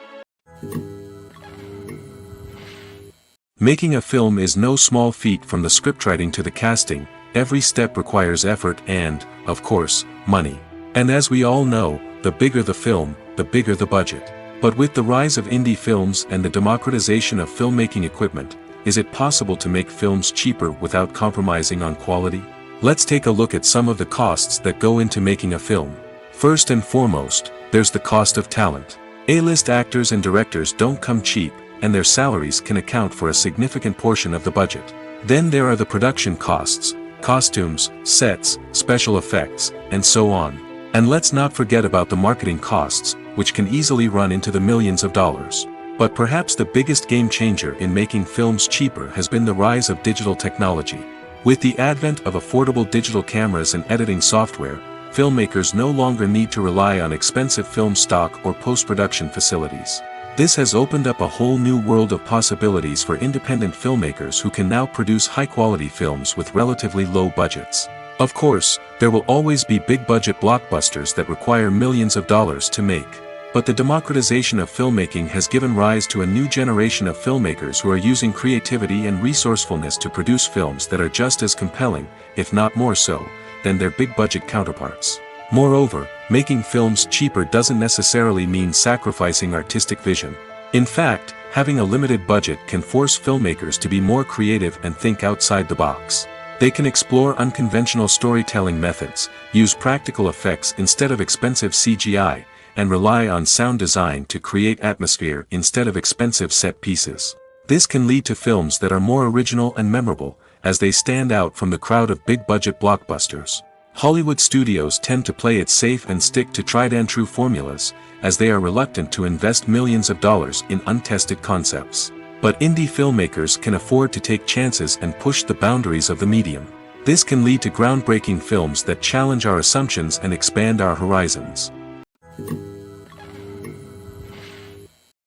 Making a film is no small feat. From the scriptwriting to the casting, every step requires effort and, of course, money. And as we all know, the bigger the film, the bigger the budget. But with the rise of indie films and the democratization of filmmaking equipment, is it possible to make films cheaper without compromising on quality? Let's take a look at some of the costs that go into making a film. First and foremost, there's the cost of talent. A-list actors and directors don't come cheap, and their salaries can account for a significant portion of the budget. Then there are the production costs, costumes, sets, special effects, and so on. And let's not forget about the marketing costs, which can easily run into the millions of dollars. But perhaps the biggest game changer in making films cheaper has been the rise of digital technology. With the advent of affordable digital cameras and editing software, filmmakers no longer need to rely on expensive film stock or post-production facilities. This has opened up a whole new world of possibilities for independent filmmakers who can now produce high-quality films with relatively low budgets. Of course, there will always be big-budget blockbusters that require millions of dollars to make. But the democratization of filmmaking has given rise to a new generation of filmmakers who are using creativity and resourcefulness to produce films that are just as compelling, if not more so, than their big-budget counterparts. Moreover, making films cheaper doesn't necessarily mean sacrificing artistic vision. In fact, having a limited budget can force filmmakers to be more creative and think outside the box. They can explore unconventional storytelling methods, use practical effects instead of expensive CGI, and rely on sound design to create atmosphere instead of expensive set pieces. This can lead to films that are more original and memorable, as they stand out from the crowd of big-budget blockbusters. Hollywood studios tend to play it safe and stick to tried-and-true formulas, as they are reluctant to invest millions of dollars in untested concepts. But indie filmmakers can afford to take chances and push the boundaries of the medium. This can lead to groundbreaking films that challenge our assumptions and expand our horizons.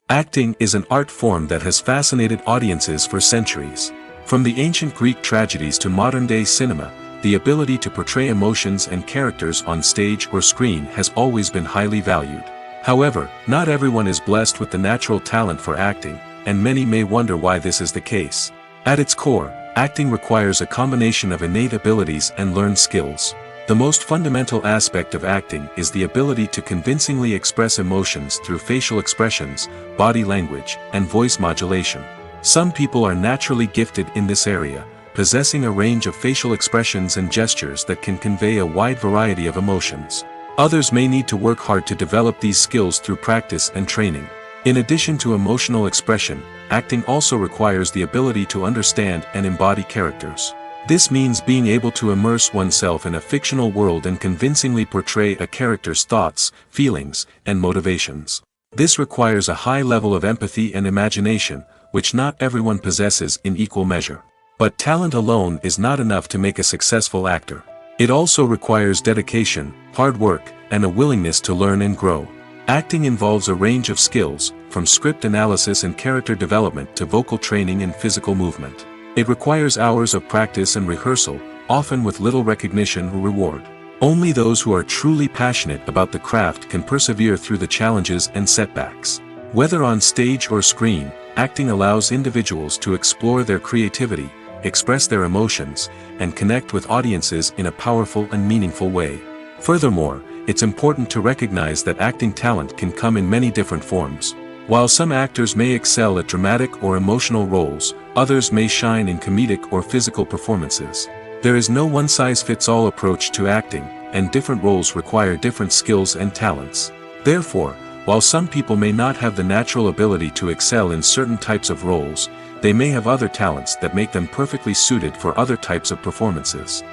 Acting is an art form that has fascinated audiences for centuries. From the ancient Greek tragedies to modern-day cinema, the ability to portray emotions and characters on stage or screen has always been highly valued. However, not everyone is blessed with the natural talent for acting, and many may wonder why this is the case. At its core, acting requires a combination of innate abilities and learned skills. The most fundamental aspect of acting is the ability to convincingly express emotions through facial expressions, body language, and voice modulation. Some people are naturally gifted in this area, possessing a range of facial expressions and gestures that can convey a wide variety of emotions. Others may need to work hard to develop these skills through practice and training. In addition to emotional expression, acting also requires the ability to understand and embody characters. This means being able to immerse oneself in a fictional world and convincingly portray a character's thoughts, feelings, and motivations. This requires a high level of empathy and imagination, which not everyone possesses in equal measure. But talent alone is not enough to make a successful actor. It also requires dedication, hard work, and a willingness to learn and grow. Acting involves a range of skills, from script analysis and character development to vocal training and physical movement. It requires hours of practice and rehearsal, often with little recognition or reward. Only those who are truly passionate about the craft can persevere through the challenges and setbacks. Whether on stage or screen, acting allows individuals to explore their creativity, express their emotions, and connect with audiences in a powerful and meaningful way. Furthermore, it's important to recognize that acting talent can come in many different forms. While some actors may excel at dramatic or emotional roles, others may shine in comedic or physical performances. There is no one-size-fits-all approach to acting, and different roles require different skills and talents. Therefore, while some people may not have the natural ability to excel in certain types of roles, they may have other talents that make them perfectly suited for other types of performances.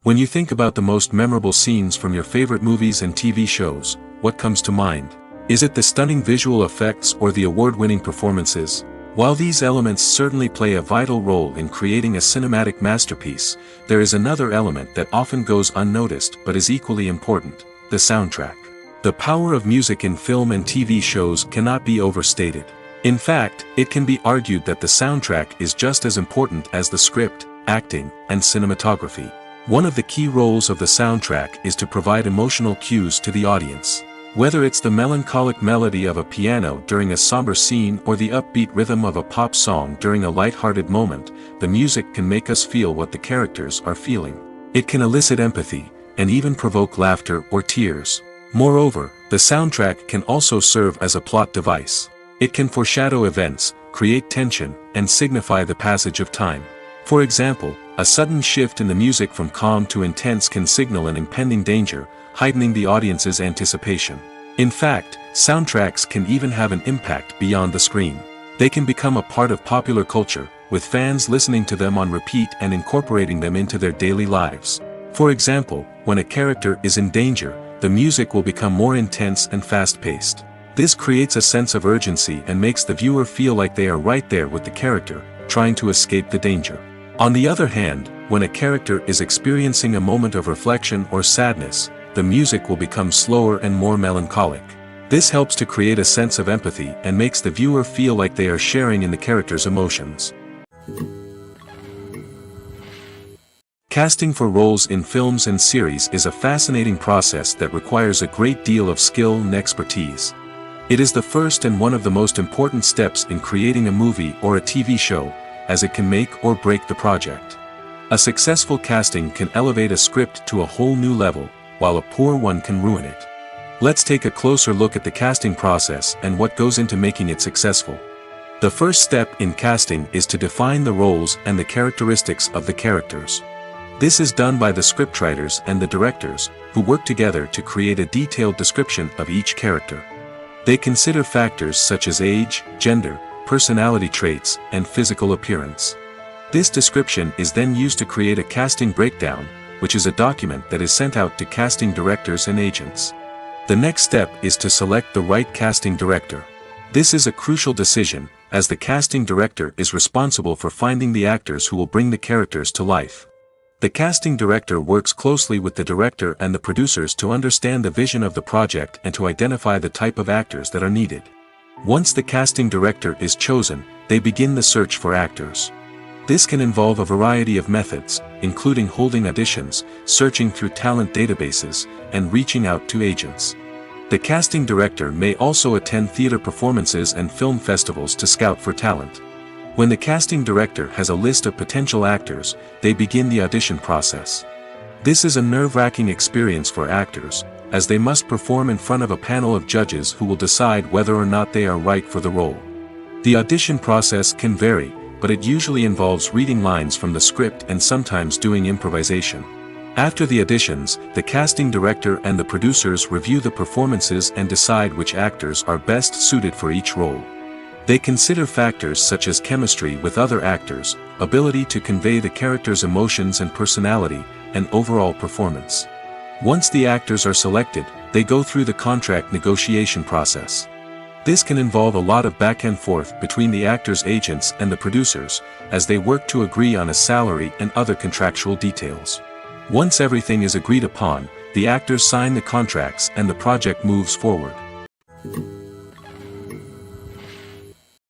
When you think about the most memorable scenes from your favorite movies and TV shows, what comes to mind? Is it the stunning visual effects or the award-winning performances? While these elements certainly play a vital role in creating a cinematic masterpiece, there is another element that often goes unnoticed but is equally important: the soundtrack. The power of music in film and TV shows cannot be overstated. In fact, it can be argued that the soundtrack is just as important as the script, acting, and cinematography. One of the key roles of the soundtrack is to provide emotional cues to the audience. Whether it's the melancholic melody of a piano during a somber scene or the upbeat rhythm of a pop song during a light-hearted moment, the music can make us feel what the characters are feeling. It can elicit empathy, and even provoke laughter or tears. Moreover, the soundtrack can also serve as a plot device. It can foreshadow events, create tension, and signify the passage of time. For example, a sudden shift in the music from calm to intense can signal an impending danger, heightening the audience's anticipation. In fact, soundtracks can even have an impact beyond the screen. They can become a part of popular culture, with fans listening to them on repeat and incorporating them into their daily lives. For example, when a character is in danger, the music will become more intense and fast-paced. This creates a sense of urgency and makes the viewer feel like they are right there with the character, trying to escape the danger. On the other hand, when a character is experiencing a moment of reflection or sadness, the music will become slower and more melancholic. This helps to create a sense of empathy and makes the viewer feel like they are sharing in the character's emotions. Casting for roles in films and series is a fascinating process that requires a great deal of skill and expertise. It is the first and one of the most important steps in creating a movie or a TV show, as it can make or break the project. A successful casting can elevate a script to a whole new level, while a poor one can ruin it. Let's take a closer look at the casting process and what goes into making it successful. The first step in casting is to define the roles and the characteristics of the characters. This is done by the scriptwriters and the directors, who work together to create a detailed description of each character. They consider factors such as age, gender, personality traits, and physical appearance. This description is then used to create a casting breakdown, which is a document that is sent out to casting directors and agents. The next step is to select the right casting director. This is a crucial decision, as the casting director is responsible for finding the actors who will bring the characters to life. The casting director works closely with the director and the producers to understand the vision of the project and to identify the type of actors that are needed. Once the casting director is chosen, they begin the search for actors. This can involve a variety of methods, including holding auditions, searching through talent databases, and reaching out to agents. The casting director may also attend theater performances and film festivals to scout for talent. When the casting director has a list of potential actors, they begin the audition process. This is a nerve-wracking experience for actors, as they must perform in front of a panel of judges who will decide whether or not they are right for the role. The audition process can vary, but it usually involves reading lines from the script and sometimes doing improvisation. After the auditions, the casting director and the producers review the performances and decide which actors are best suited for each role. They consider factors such as chemistry with other actors, ability to convey the character's emotions and personality, and overall performance. Once the actors are selected, they go through the contract negotiation process. This can involve a lot of back and forth between the actors' agents and the producers, as they work to agree on a salary and other contractual details. Once everything is agreed upon, the actors sign the contracts and the project moves forward.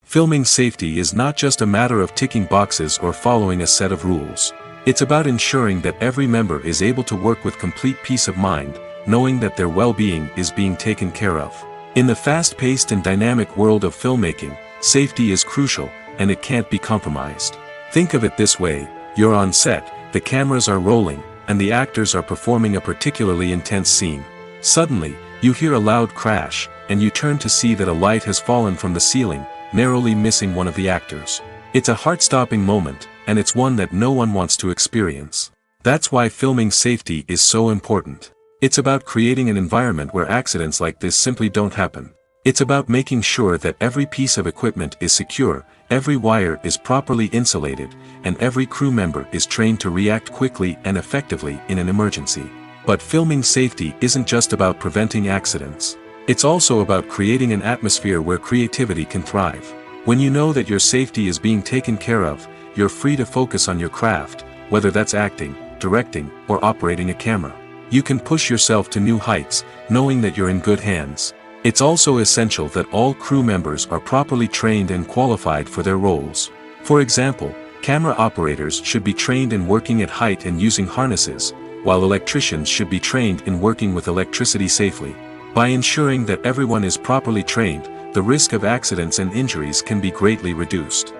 Filming safety is not just a matter of ticking boxes or following a set of rules. It's about ensuring that every member is able to work with complete peace of mind, knowing that their well-being is being taken care of. In the fast-paced and dynamic world of filmmaking, safety is crucial, and it can't be compromised. Think of it this way: you're on set, the cameras are rolling, and the actors are performing a particularly intense scene. Suddenly, you hear a loud crash, and you turn to see that a light has fallen from the ceiling, narrowly missing one of the actors. It's a heart-stopping moment, and it's one that no one wants to experience. That's why filming safety is so important. It's about creating an environment where accidents like this simply don't happen. It's about making sure that every piece of equipment is secure, every wire is properly insulated, and every crew member is trained to react quickly and effectively in an emergency. But filming safety isn't just about preventing accidents. It's also about creating an atmosphere where creativity can thrive. When you know that your safety is being taken care of, you're free to focus on your craft, whether that's acting, directing, or operating a camera. You can push yourself to new heights, knowing that you're in good hands. It's also essential that all crew members are properly trained and qualified for their roles. For example, camera operators should be trained in working at height and using harnesses, while electricians should be trained in working with electricity safely. By ensuring that everyone is properly trained, the risk of accidents and injuries can be greatly reduced.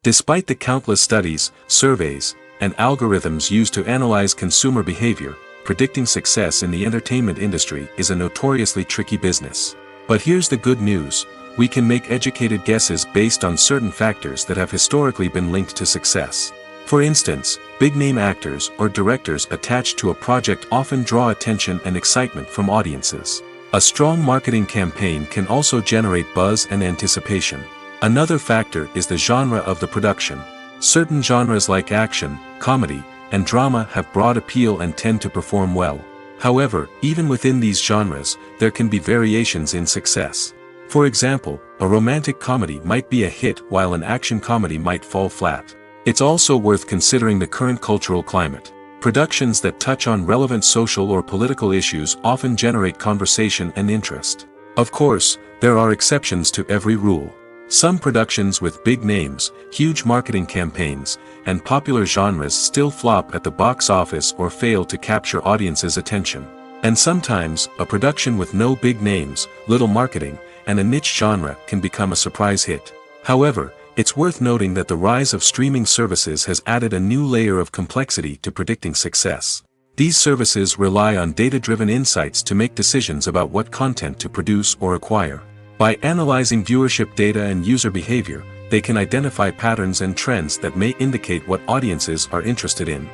Despite the countless studies, surveys, and algorithms used to analyze consumer behavior, predicting success in the entertainment industry is a notoriously tricky business. But here's the good news: we can make educated guesses based on certain factors that have historically been linked to success. For instance, big-name actors or directors attached to a project often draw attention and excitement from audiences. A strong marketing campaign can also generate buzz and anticipation. Another factor is the genre of the production. Certain genres like action, comedy, and drama have broad appeal and tend to perform well. However, even within these genres, there can be variations in success. For example, a romantic comedy might be a hit while an action comedy might fall flat. It's also worth considering the current cultural climate. Productions that touch on relevant social or political issues often generate conversation and interest. Of course, there are exceptions to every rule. Some productions with big names, huge marketing campaigns, and popular genres still flop at the box office or fail to capture audiences' attention. And sometimes, a production with no big names, little marketing, and a niche genre can become a surprise hit. However, it's worth noting that the rise of streaming services has added a new layer of complexity to predicting success. These services rely on data-driven insights to make decisions about what content to produce or acquire. By analyzing viewership data and user behavior, they can identify patterns and trends that may indicate what audiences are interested in.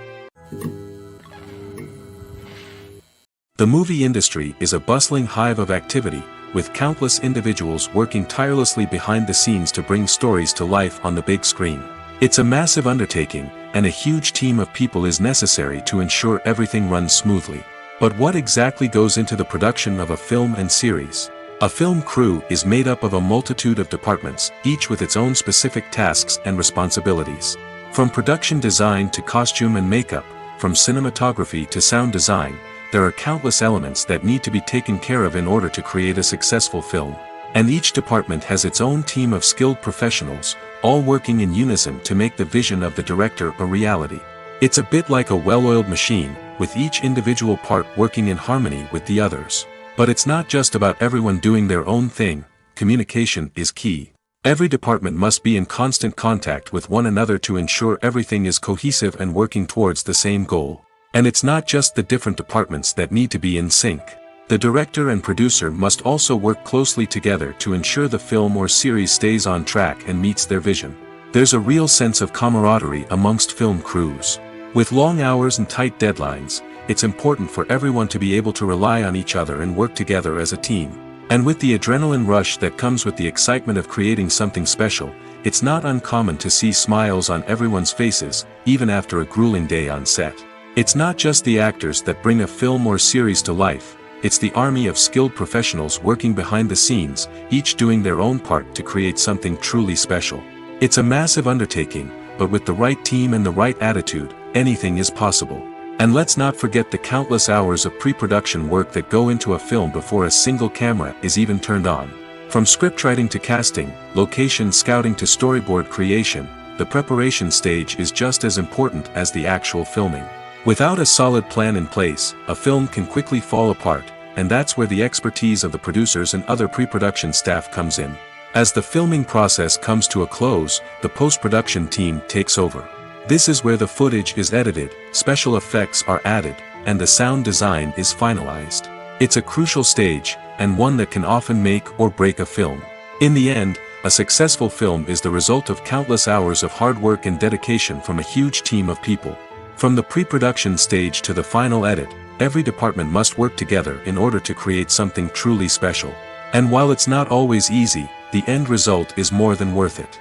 The movie industry is a bustling hive of activity, with countless individuals working tirelessly behind the scenes to bring stories to life on the big screen. It's a massive undertaking, and a huge team of people is necessary to ensure everything runs smoothly. But what exactly goes into the production of a film and series? A film crew is made up of a multitude of departments, each with its own specific tasks and responsibilities. From production design to costume and makeup, from cinematography to sound design, there are countless elements that need to be taken care of in order to create a successful film. And each department has its own team of skilled professionals, all working in unison to make the vision of the director a reality. It's a bit like a well-oiled machine, with each individual part working in harmony with the others. But it's not just about everyone doing their own thing. Communication is key. Every department must be in constant contact with one another to ensure everything is cohesive and working towards the same goal. And it's not just the different departments that need to be in sync. The director and producer must also work closely together to ensure the film or series stays on track and meets their vision. There's a real sense of camaraderie amongst film crews. With long hours and tight deadlines, it's important for everyone to be able to rely on each other and work together as a team. And with the adrenaline rush that comes with the excitement of creating something special, it's not uncommon to see smiles on everyone's faces, even after a grueling day on set. It's not just the actors that bring a film or series to life, it's the army of skilled professionals working behind the scenes, each doing their own part to create something truly special. It's a massive undertaking, but with the right team and the right attitude, anything is possible. And let's not forget the countless hours of pre-production work that go into a film before a single camera is even turned on. From scriptwriting to casting, location scouting to storyboard creation, the preparation stage is just as important as the actual filming. Without a solid plan in place, a film can quickly fall apart, and that's where the expertise of the producers and other pre-production staff comes in. As the filming process comes to a close, the post-production team takes over. This is where the footage is edited, special effects are added, and the sound design is finalized. It's a crucial stage, and one that can often make or break a film. In the end, a successful film is the result of countless hours of hard work and dedication from a huge team of people. From the pre-production stage to the final edit, every department must work together in order to create something truly special. And while it's not always easy, the end result is more than worth it.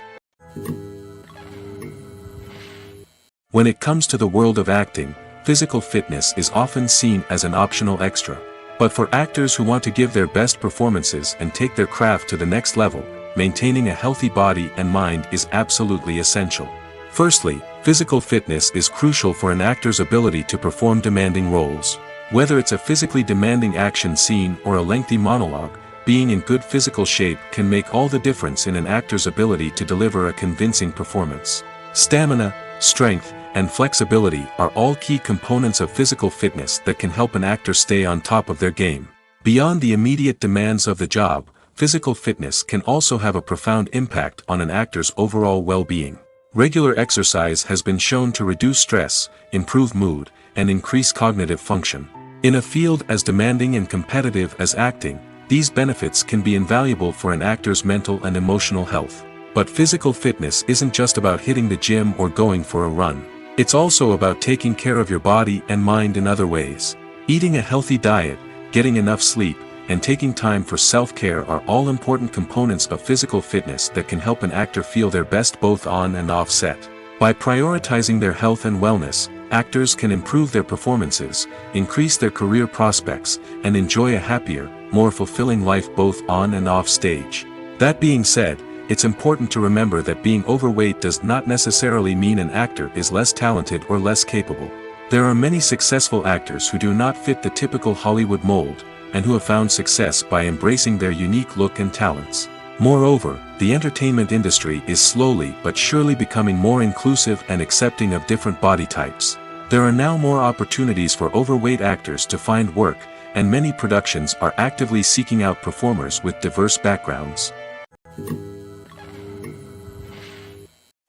When it comes to the world of acting, physical fitness is often seen as an optional extra. But for actors who want to give their best performances and take their craft to the next level, maintaining a healthy body and mind is absolutely essential. Firstly, physical fitness is crucial for an actor's ability to perform demanding roles. Whether it's a physically demanding action scene or a lengthy monologue, being in good physical shape can make all the difference in an actor's ability to deliver a convincing performance. Stamina, strength, and flexibility are all key components of physical fitness that can help an actor stay on top of their game. Beyond the immediate demands of the job, physical fitness can also have a profound impact on an actor's overall well-being. Regular exercise has been shown to reduce stress, improve mood, and increase cognitive function. In a field as demanding and competitive as acting, these benefits can be invaluable for an actor's mental and emotional health. But physical fitness isn't just about hitting the gym or going for a run. It's also about taking care of your body and mind in other ways. Eating a healthy diet, getting enough sleep, and taking time for self-care are all important components of physical fitness that can help an actor feel their best both on and off set. By prioritizing their health and wellness, actors can improve their performances, increase their career prospects, and enjoy a happier, more fulfilling life both on and off stage. That being said, it's important to remember that being overweight does not necessarily mean an actor is less talented or less capable. There are many successful actors who do not fit the typical Hollywood mold, and who have found success by embracing their unique look and talents. Moreover, the entertainment industry is slowly but surely becoming more inclusive and accepting of different body types. There are now more opportunities for overweight actors to find work, and many productions are actively seeking out performers with diverse backgrounds.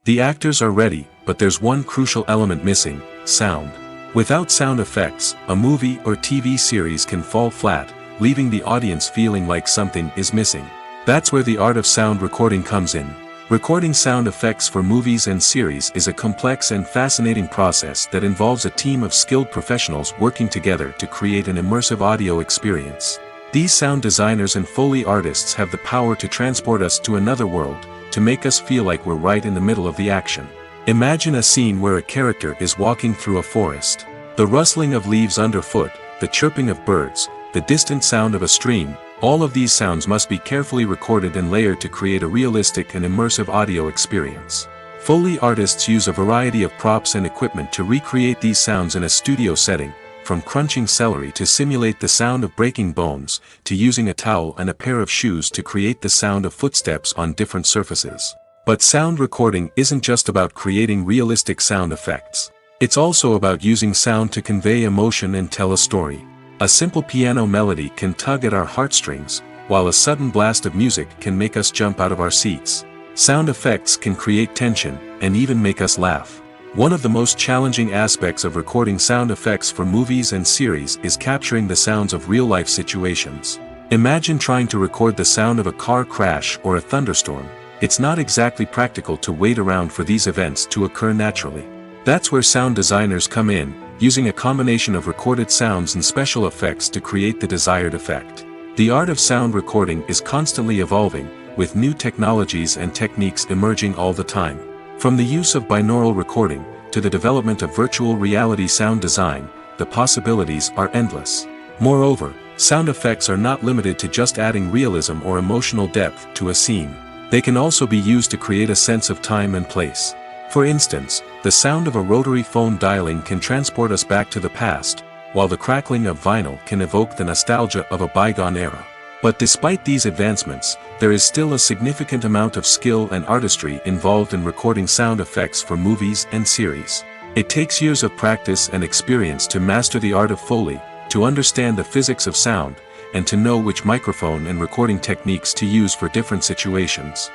The actors are ready, but there's one crucial element missing: sound. Without sound effects, a movie or TV series can fall flat, leaving the audience feeling like something is missing. That's where the art of sound recording comes in. Recording sound effects for movies and series is a complex and fascinating process that involves a team of skilled professionals working together to create an immersive audio experience. These sound designers and Foley artists have the power to transport us to another world, to make us feel like we're right in the middle of the action. Imagine a scene where a character is walking through a forest. The rustling of leaves underfoot, the chirping of birds, the distant sound of a stream, all of these sounds must be carefully recorded and layered to create a realistic and immersive audio experience. Foley artists use a variety of props and equipment to recreate these sounds in a studio setting, from crunching celery to simulate the sound of breaking bones, to using a towel and a pair of shoes to create the sound of footsteps on different surfaces. But sound recording isn't just about creating realistic sound effects. It's also about using sound to convey emotion and tell a story. A simple piano melody can tug at our heartstrings, while a sudden blast of music can make us jump out of our seats. Sound effects can create tension, and even make us laugh. One of the most challenging aspects of recording sound effects for movies and series is capturing the sounds of real-life situations. Imagine trying to record the sound of a car crash or a thunderstorm. It's not exactly practical to wait around for these events to occur naturally. That's where sound designers come in, using a combination of recorded sounds and special effects to create the desired effect. The art of sound recording is constantly evolving, with new technologies and techniques emerging all the time. From the use of binaural recording, to the development of virtual reality sound design, the possibilities are endless. Moreover, sound effects are not limited to just adding realism or emotional depth to a scene. They can also be used to create a sense of time and place. For instance, the sound of a rotary phone dialing can transport us back to the past, while the crackling of vinyl can evoke the nostalgia of a bygone era. But despite these advancements, there is still a significant amount of skill and artistry involved in recording sound effects for movies and series. It takes years of practice and experience to master the art of Foley, to understand the physics of sound, and to know which microphone and recording techniques to use for different situations.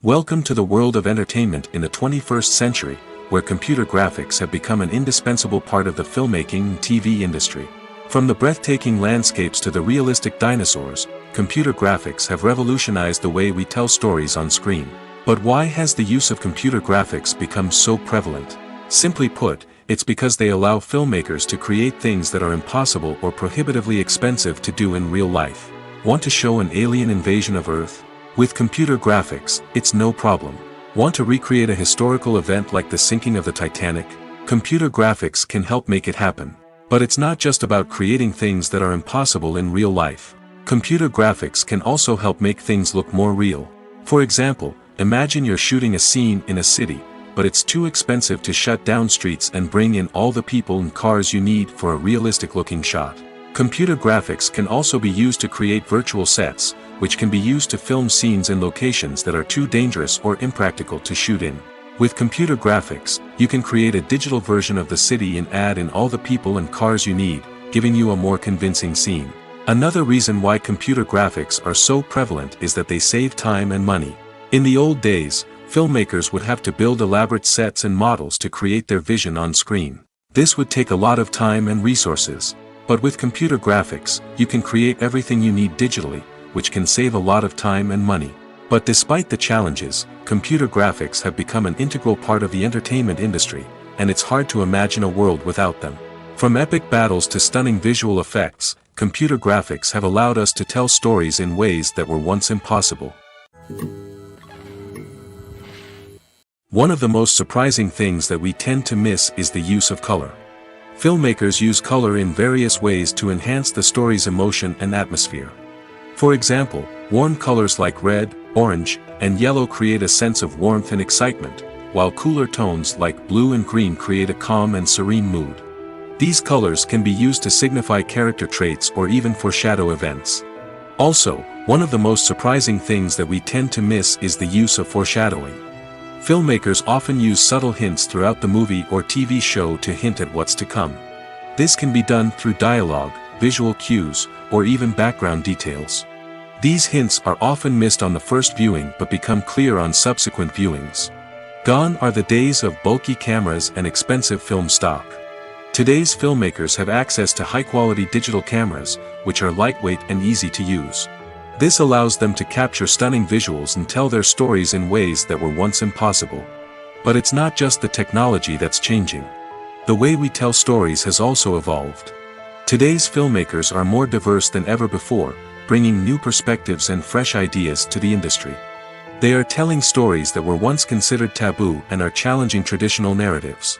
Welcome to the world of entertainment in the 21st century, where computer graphics have become an indispensable part of the filmmaking and TV industry. From the breathtaking landscapes to the realistic dinosaurs, computer graphics have revolutionized the way we tell stories on screen. But why has the use of computer graphics become so prevalent? Simply put, it's because they allow filmmakers to create things that are impossible or prohibitively expensive to do in real life. Want to show an alien invasion of Earth? With computer graphics, it's no problem. Want to recreate a historical event like the sinking of the Titanic? Computer graphics can help make it happen. But it's not just about creating things that are impossible in real life. Computer graphics can also help make things look more real. For example, imagine you're shooting a scene in a city, but it's too expensive to shut down streets and bring in all the people and cars you need for a realistic-looking shot. Computer graphics can also be used to create virtual sets, which can be used to film scenes in locations that are too dangerous or impractical to shoot in. With computer graphics, you can create a digital version of the city and add in all the people and cars you need, giving you a more convincing scene. Another reason why computer graphics are so prevalent is that they save time and money. In the old days, filmmakers would have to build elaborate sets and models to create their vision on screen. This would take a lot of time and resources. But with computer graphics, you can create everything you need digitally, which can save a lot of time and money. But despite the challenges, computer graphics have become an integral part of the entertainment industry, and it's hard to imagine a world without them. From epic battles to stunning visual effects, computer graphics have allowed us to tell stories in ways that were once impossible. One of the most surprising things that we tend to miss is the use of color. Filmmakers use color in various ways to enhance the story's emotion and atmosphere. For example, warm colors like red, orange, and yellow create a sense of warmth and excitement, while cooler tones like blue and green create a calm and serene mood. These colors can be used to signify character traits or even foreshadow events. Also, one of the most surprising things that we tend to miss is the use of foreshadowing. Filmmakers often use subtle hints throughout the movie or TV show to hint at what's to come. This can be done through dialogue, visual cues, or even background details. These hints are often missed on the first viewing but become clear on subsequent viewings. Gone are the days of bulky cameras and expensive film stock. Today's filmmakers have access to high-quality digital cameras, which are lightweight and easy to use. This allows them to capture stunning visuals and tell their stories in ways that were once impossible. But it's not just the technology that's changing. The way we tell stories has also evolved. Today's filmmakers are more diverse than ever before, bringing new perspectives and fresh ideas to the industry. They are telling stories that were once considered taboo and are challenging traditional narratives.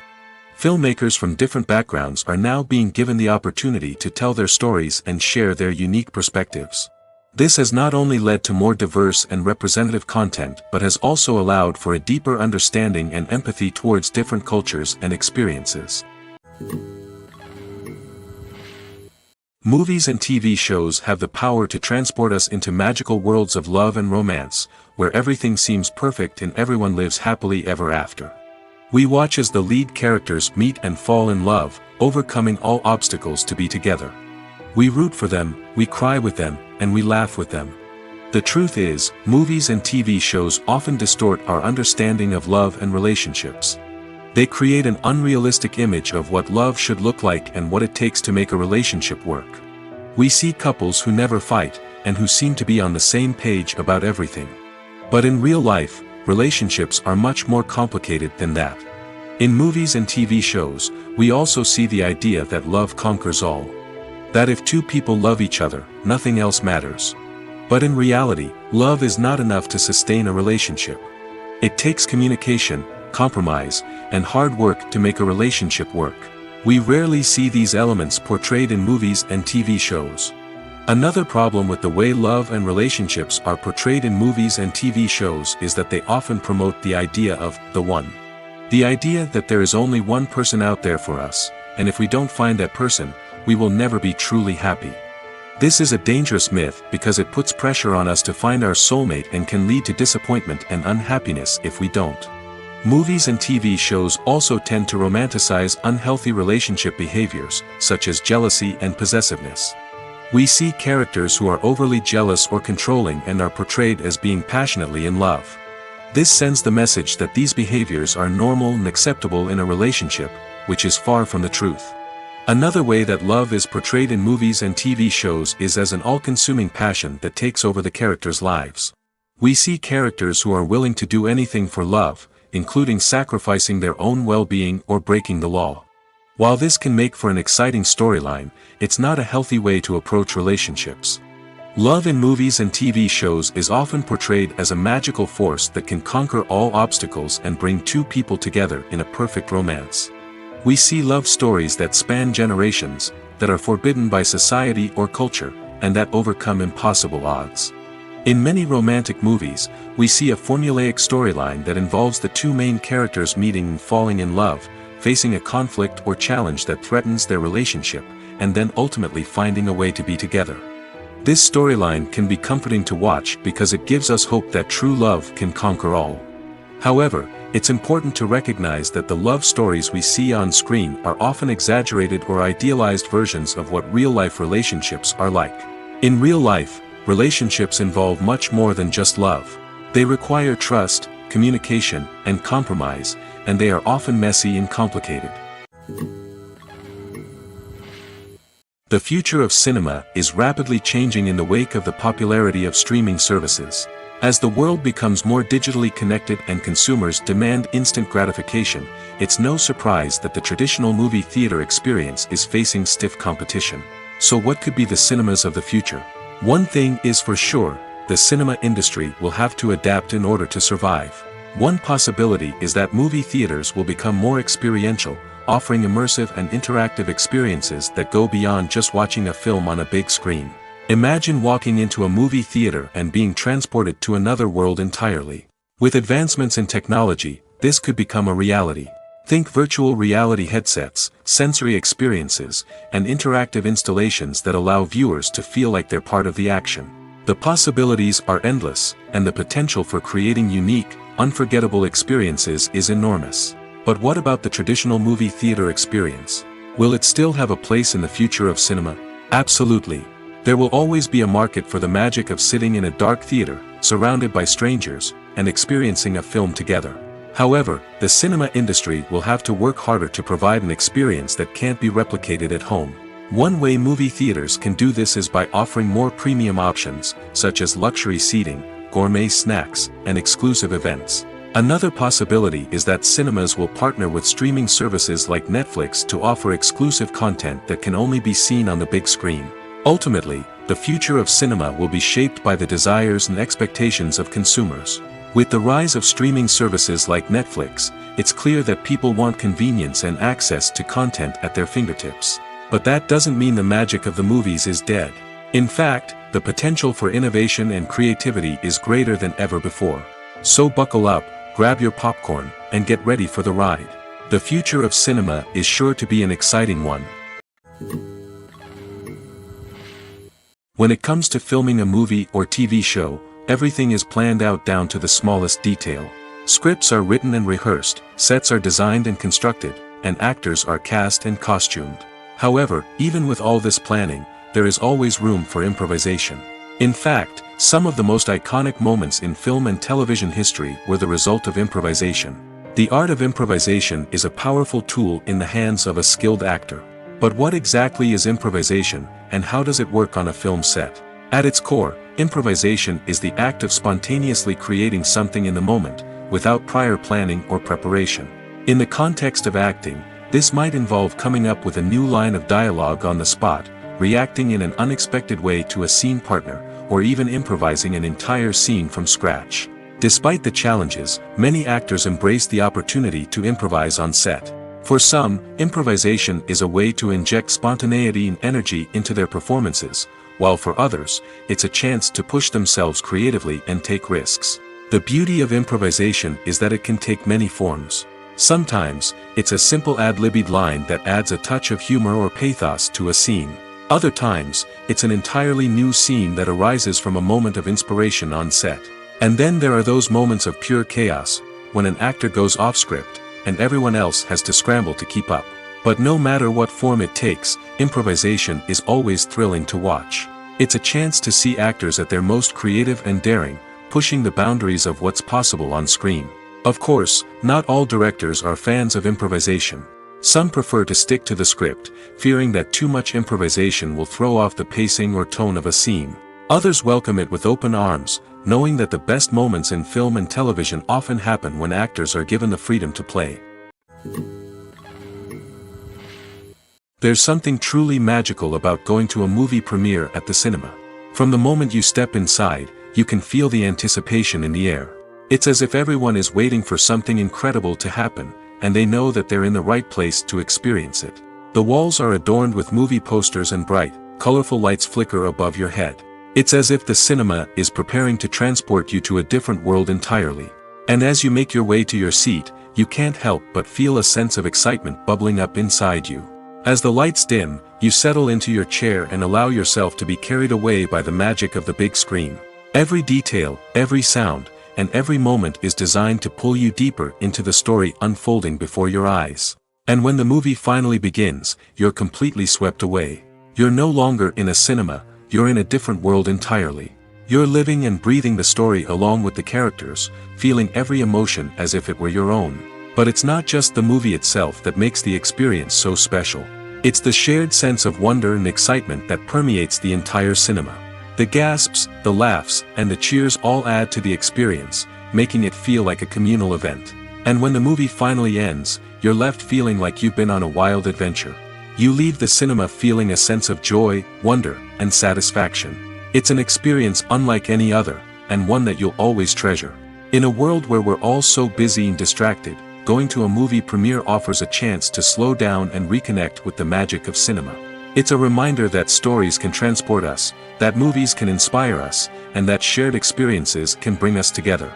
Filmmakers from different backgrounds are now being given the opportunity to tell their stories and share their unique perspectives. This has not only led to more diverse and representative content but has also allowed for a deeper understanding and empathy towards different cultures and experiences. Movies and TV shows have the power to transport us into magical worlds of love and romance, where everything seems perfect and everyone lives happily ever after. We watch as the lead characters meet and fall in love, overcoming all obstacles to be together. We root for them, we cry with them, and we laugh with them. The truth is, movies and TV shows often distort our understanding of love and relationships. They create an unrealistic image of what love should look like and what it takes to make a relationship work. We see couples who never fight, and who seem to be on the same page about everything. But in real life, relationships are much more complicated than that. In movies and TV shows, we also see the idea that love conquers all. That if two people love each other, nothing else matters. But in reality, love is not enough to sustain a relationship. It takes communication, compromise, and hard work to make a relationship work. We rarely see these elements portrayed in movies and TV shows. Another problem with the way love and relationships are portrayed in movies and TV shows is that they often promote the idea of the one. The idea that there is only one person out there for us, and if we don't find that person, we will never be truly happy. This is a dangerous myth because it puts pressure on us to find our soulmate and can lead to disappointment and unhappiness if we don't. Movies and TV shows also tend to romanticize unhealthy relationship behaviors, such as jealousy and possessiveness. We see characters who are overly jealous or controlling and are portrayed as being passionately in love. This sends the message that these behaviors are normal and acceptable in a relationship, which is far from the truth. Another way that love is portrayed in movies and TV shows is as an all-consuming passion that takes over the characters' lives. We see characters who are willing to do anything for love, including sacrificing their own well-being or breaking the law. While this can make for an exciting storyline, it's not a healthy way to approach relationships. Love in movies and TV shows is often portrayed as a magical force that can conquer all obstacles and bring two people together in a perfect romance. We see love stories that span generations, that are forbidden by society or culture, and that overcome impossible odds. In many romantic movies, we see a formulaic storyline that involves the two main characters meeting and falling in love, facing a conflict or challenge that threatens their relationship, and then ultimately finding a way to be together. This storyline can be comforting to watch because it gives us hope that true love can conquer all. However, it's important to recognize that the love stories we see on screen are often exaggerated or idealized versions of what real-life relationships are like. In real life, relationships involve much more than just love. They require trust, communication, and compromise, and they are often messy and complicated. The future of cinema is rapidly changing in the wake of the popularity of streaming services. As the world becomes more digitally connected and consumers demand instant gratification, it's no surprise that the traditional movie theater experience is facing stiff competition. So what could be the cinemas of the future? One thing is for sure, the cinema industry will have to adapt in order to survive. One possibility is that movie theaters will become more experiential, offering immersive and interactive experiences that go beyond just watching a film on a big screen. Imagine walking into a movie theater and being transported to another world entirely. With advancements in technology, this could become a reality. Think virtual reality headsets, sensory experiences, and interactive installations that allow viewers to feel like they're part of the action. The possibilities are endless, and the potential for creating unique, unforgettable experiences is enormous. But what about the traditional movie theater experience? Will it still have a place in the future of cinema? Absolutely. There will always be a market for the magic of sitting in a dark theater, surrounded by strangers, and experiencing a film together. However, the cinema industry will have to work harder to provide an experience that can't be replicated at home. One way movie theaters can do this is by offering more premium options, such as luxury seating, gourmet snacks, and exclusive events. Another possibility is that cinemas will partner with streaming services like Netflix to offer exclusive content that can only be seen on the big screen. Ultimately, the future of cinema will be shaped by the desires and expectations of consumers. With the rise of streaming services like Netflix, it's clear that people want convenience and access to content at their fingertips. But that doesn't mean the magic of the movies is dead. In fact, the potential for innovation and creativity is greater than ever before. So buckle up, grab your popcorn, and get ready for the ride. The future of cinema is sure to be an exciting one. When it comes to filming a movie or TV show, everything is planned out down to the smallest detail. Scripts are written and rehearsed, sets are designed and constructed, and actors are cast and costumed. However, even with all this planning, there is always room for improvisation. In fact, some of the most iconic moments in film and television history were the result of improvisation. The art of improvisation is a powerful tool in the hands of a skilled actor. But what exactly is improvisation, and how does it work on a film set? At its core, improvisation is the act of spontaneously creating something in the moment, without prior planning or preparation. In the context of acting, this might involve coming up with a new line of dialogue on the spot, reacting in an unexpected way to a scene partner, or even improvising an entire scene from scratch. Despite the challenges, many actors embrace the opportunity to improvise on set. For some, improvisation is a way to inject spontaneity and energy into their performances, while for others, it's a chance to push themselves creatively and take risks. The beauty of improvisation is that it can take many forms. Sometimes, it's a simple ad-libbed line that adds a touch of humor or pathos to a scene. Other times, it's an entirely new scene that arises from a moment of inspiration on set. And then there are those moments of pure chaos, when an actor goes off script, and everyone else has to scramble to keep up. But no matter what form it takes, improvisation is always thrilling to watch. It's a chance to see actors at their most creative and daring, pushing the boundaries of what's possible on screen. Of course, not all directors are fans of improvisation. Some prefer to stick to the script, fearing that too much improvisation will throw off the pacing or tone of a scene. Others welcome it with open arms, knowing that the best moments in film and television often happen when actors are given the freedom to play. There's something truly magical about going to a movie premiere at the cinema. From the moment you step inside, you can feel the anticipation in the air. It's as if everyone is waiting for something incredible to happen, and they know that they're in the right place to experience it. The walls are adorned with movie posters and bright, colorful lights flicker above your head. It's as if the cinema is preparing to transport you to a different world entirely. And as you make your way to your seat, you can't help but feel a sense of excitement bubbling up inside you. As the lights dim, you settle into your chair and allow yourself to be carried away by the magic of the big screen. Every detail, every sound, and every moment is designed to pull you deeper into the story unfolding before your eyes. And when the movie finally begins, you're completely swept away. You're no longer in a cinema, you're in a different world entirely. You're living and breathing the story along with the characters, feeling every emotion as if it were your own. But it's not just the movie itself that makes the experience so special. It's the shared sense of wonder and excitement that permeates the entire cinema. The gasps, the laughs, and the cheers all add to the experience, making it feel like a communal event. And when the movie finally ends, you're left feeling like you've been on a wild adventure. You leave the cinema feeling a sense of joy, wonder, and satisfaction. It's an experience unlike any other, and one that you'll always treasure. In a world where we're all so busy and distracted, going to a movie premiere offers a chance to slow down and reconnect with the magic of cinema. It's a reminder that stories can transport us, that movies can inspire us, and that shared experiences can bring us together.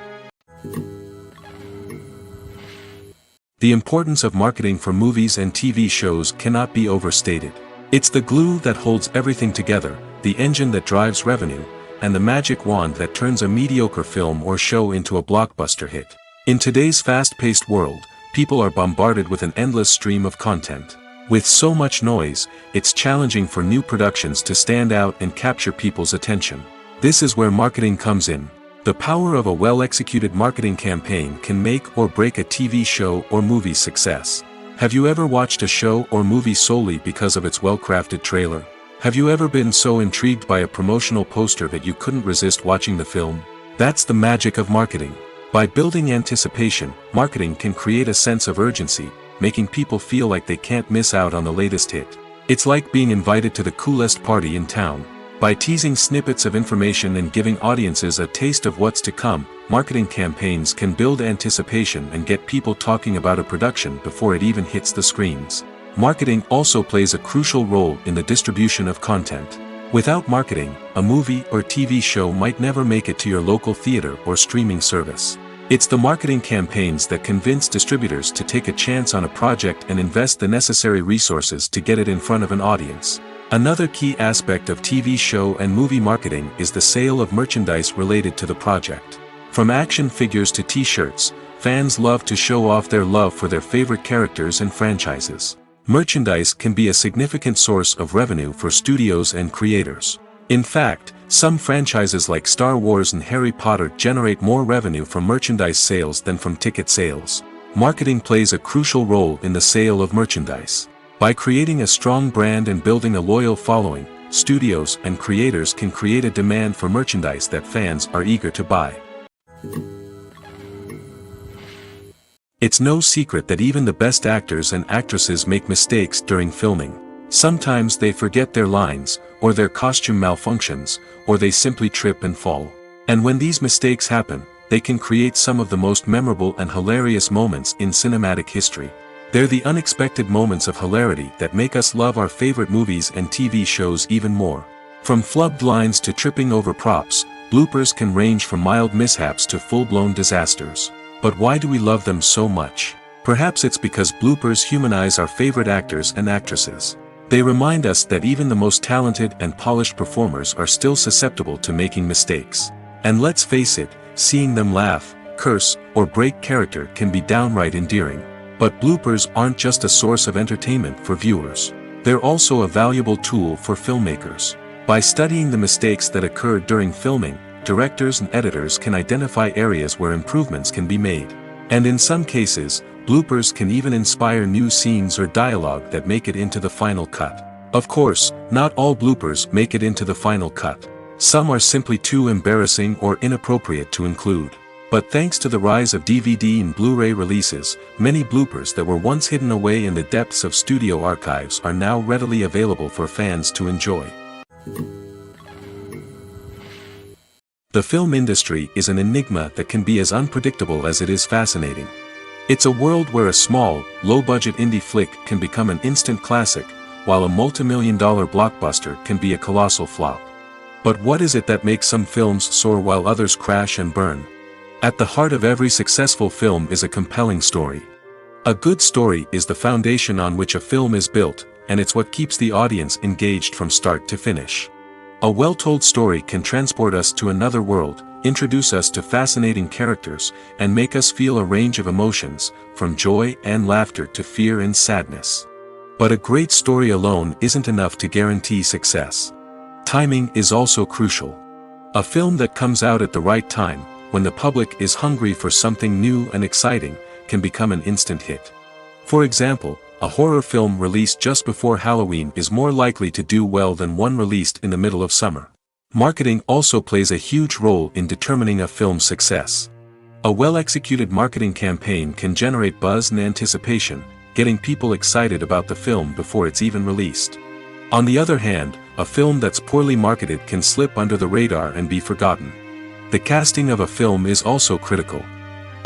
The importance of marketing for movies and TV shows cannot be overstated. It's the glue that holds everything together, the engine that drives revenue, and the magic wand that turns a mediocre film or show into a blockbuster hit. In today's fast-paced world, people are bombarded with an endless stream of content. With so much noise, it's challenging for new productions to stand out and capture people's attention. This is where marketing comes in. The power of a well-executed marketing campaign can make or break a TV show or movie's success. Have you ever watched a show or movie solely because of its well-crafted trailer? Have you ever been so intrigued by a promotional poster that you couldn't resist watching the film? That's the magic of marketing. By building anticipation, marketing can create a sense of urgency, making people feel like they can't miss out on the latest hit. It's like being invited to the coolest party in town. By teasing snippets of information and giving audiences a taste of what's to come, marketing campaigns can build anticipation and get people talking about a production before it even hits the screens. Marketing also plays a crucial role in the distribution of content. Without marketing, a movie or TV show might never make it to your local theater or streaming service. It's the marketing campaigns that convince distributors to take a chance on a project and invest the necessary resources to get it in front of an audience. Another key aspect of TV show and movie marketing is the sale of merchandise related to the project. From action figures to t-shirts, fans love to show off their love for their favorite characters and franchises. Merchandise can be a significant source of revenue for studios and creators. In fact, some franchises like Star Wars and Harry Potter generate more revenue from merchandise sales than from ticket sales. Marketing plays a crucial role in the sale of merchandise. By creating a strong brand and building a loyal following, studios and creators can create a demand for merchandise that fans are eager to buy. It's no secret that even the best actors and actresses make mistakes during filming. Sometimes they forget their lines, or their costume malfunctions, or they simply trip and fall. And when these mistakes happen, they can create some of the most memorable and hilarious moments in cinematic history. They're the unexpected moments of hilarity that make us love our favorite movies and TV shows even more. From flubbed lines to tripping over props, bloopers can range from mild mishaps to full-blown disasters. But why do we love them so much? Perhaps it's because bloopers humanize our favorite actors and actresses. They remind us that even the most talented and polished performers are still susceptible to making mistakes. And let's face it, seeing them laugh, curse, or break character can be downright endearing. But bloopers aren't just a source of entertainment for viewers. They're also a valuable tool for filmmakers. By studying the mistakes that occurred during filming, directors and editors can identify areas where improvements can be made. And in some cases, bloopers can even inspire new scenes or dialogue that make it into the final cut. Of course, not all bloopers make it into the final cut. Some are simply too embarrassing or inappropriate to include. But thanks to the rise of DVD and Blu-ray releases, many bloopers that were once hidden away in the depths of studio archives are now readily available for fans to enjoy. The film industry is an enigma that can be as unpredictable as it is fascinating. It's a world where a small, low-budget indie flick can become an instant classic, while a multi-million-dollar blockbuster can be a colossal flop. But what is it that makes some films soar while others crash and burn? At the heart of every successful film is a compelling story. A good story is the foundation on which a film is built, and it's what keeps the audience engaged from start to finish. A well-told story can transport us to another world, introduce us to fascinating characters, and make us feel a range of emotions, from joy and laughter to fear and sadness. But a great story alone isn't enough to guarantee success. Timing is also crucial. A film that comes out at the right time, when the public is hungry for something new and exciting, can become an instant hit. For example, a horror film released just before Halloween is more likely to do well than one released in the middle of summer. Marketing also plays a huge role in determining a film's success. A well-executed marketing campaign can generate buzz and anticipation, getting people excited about the film before it's even released. On the other hand, a film that's poorly marketed can slip under the radar and be forgotten. The casting of a film is also critical.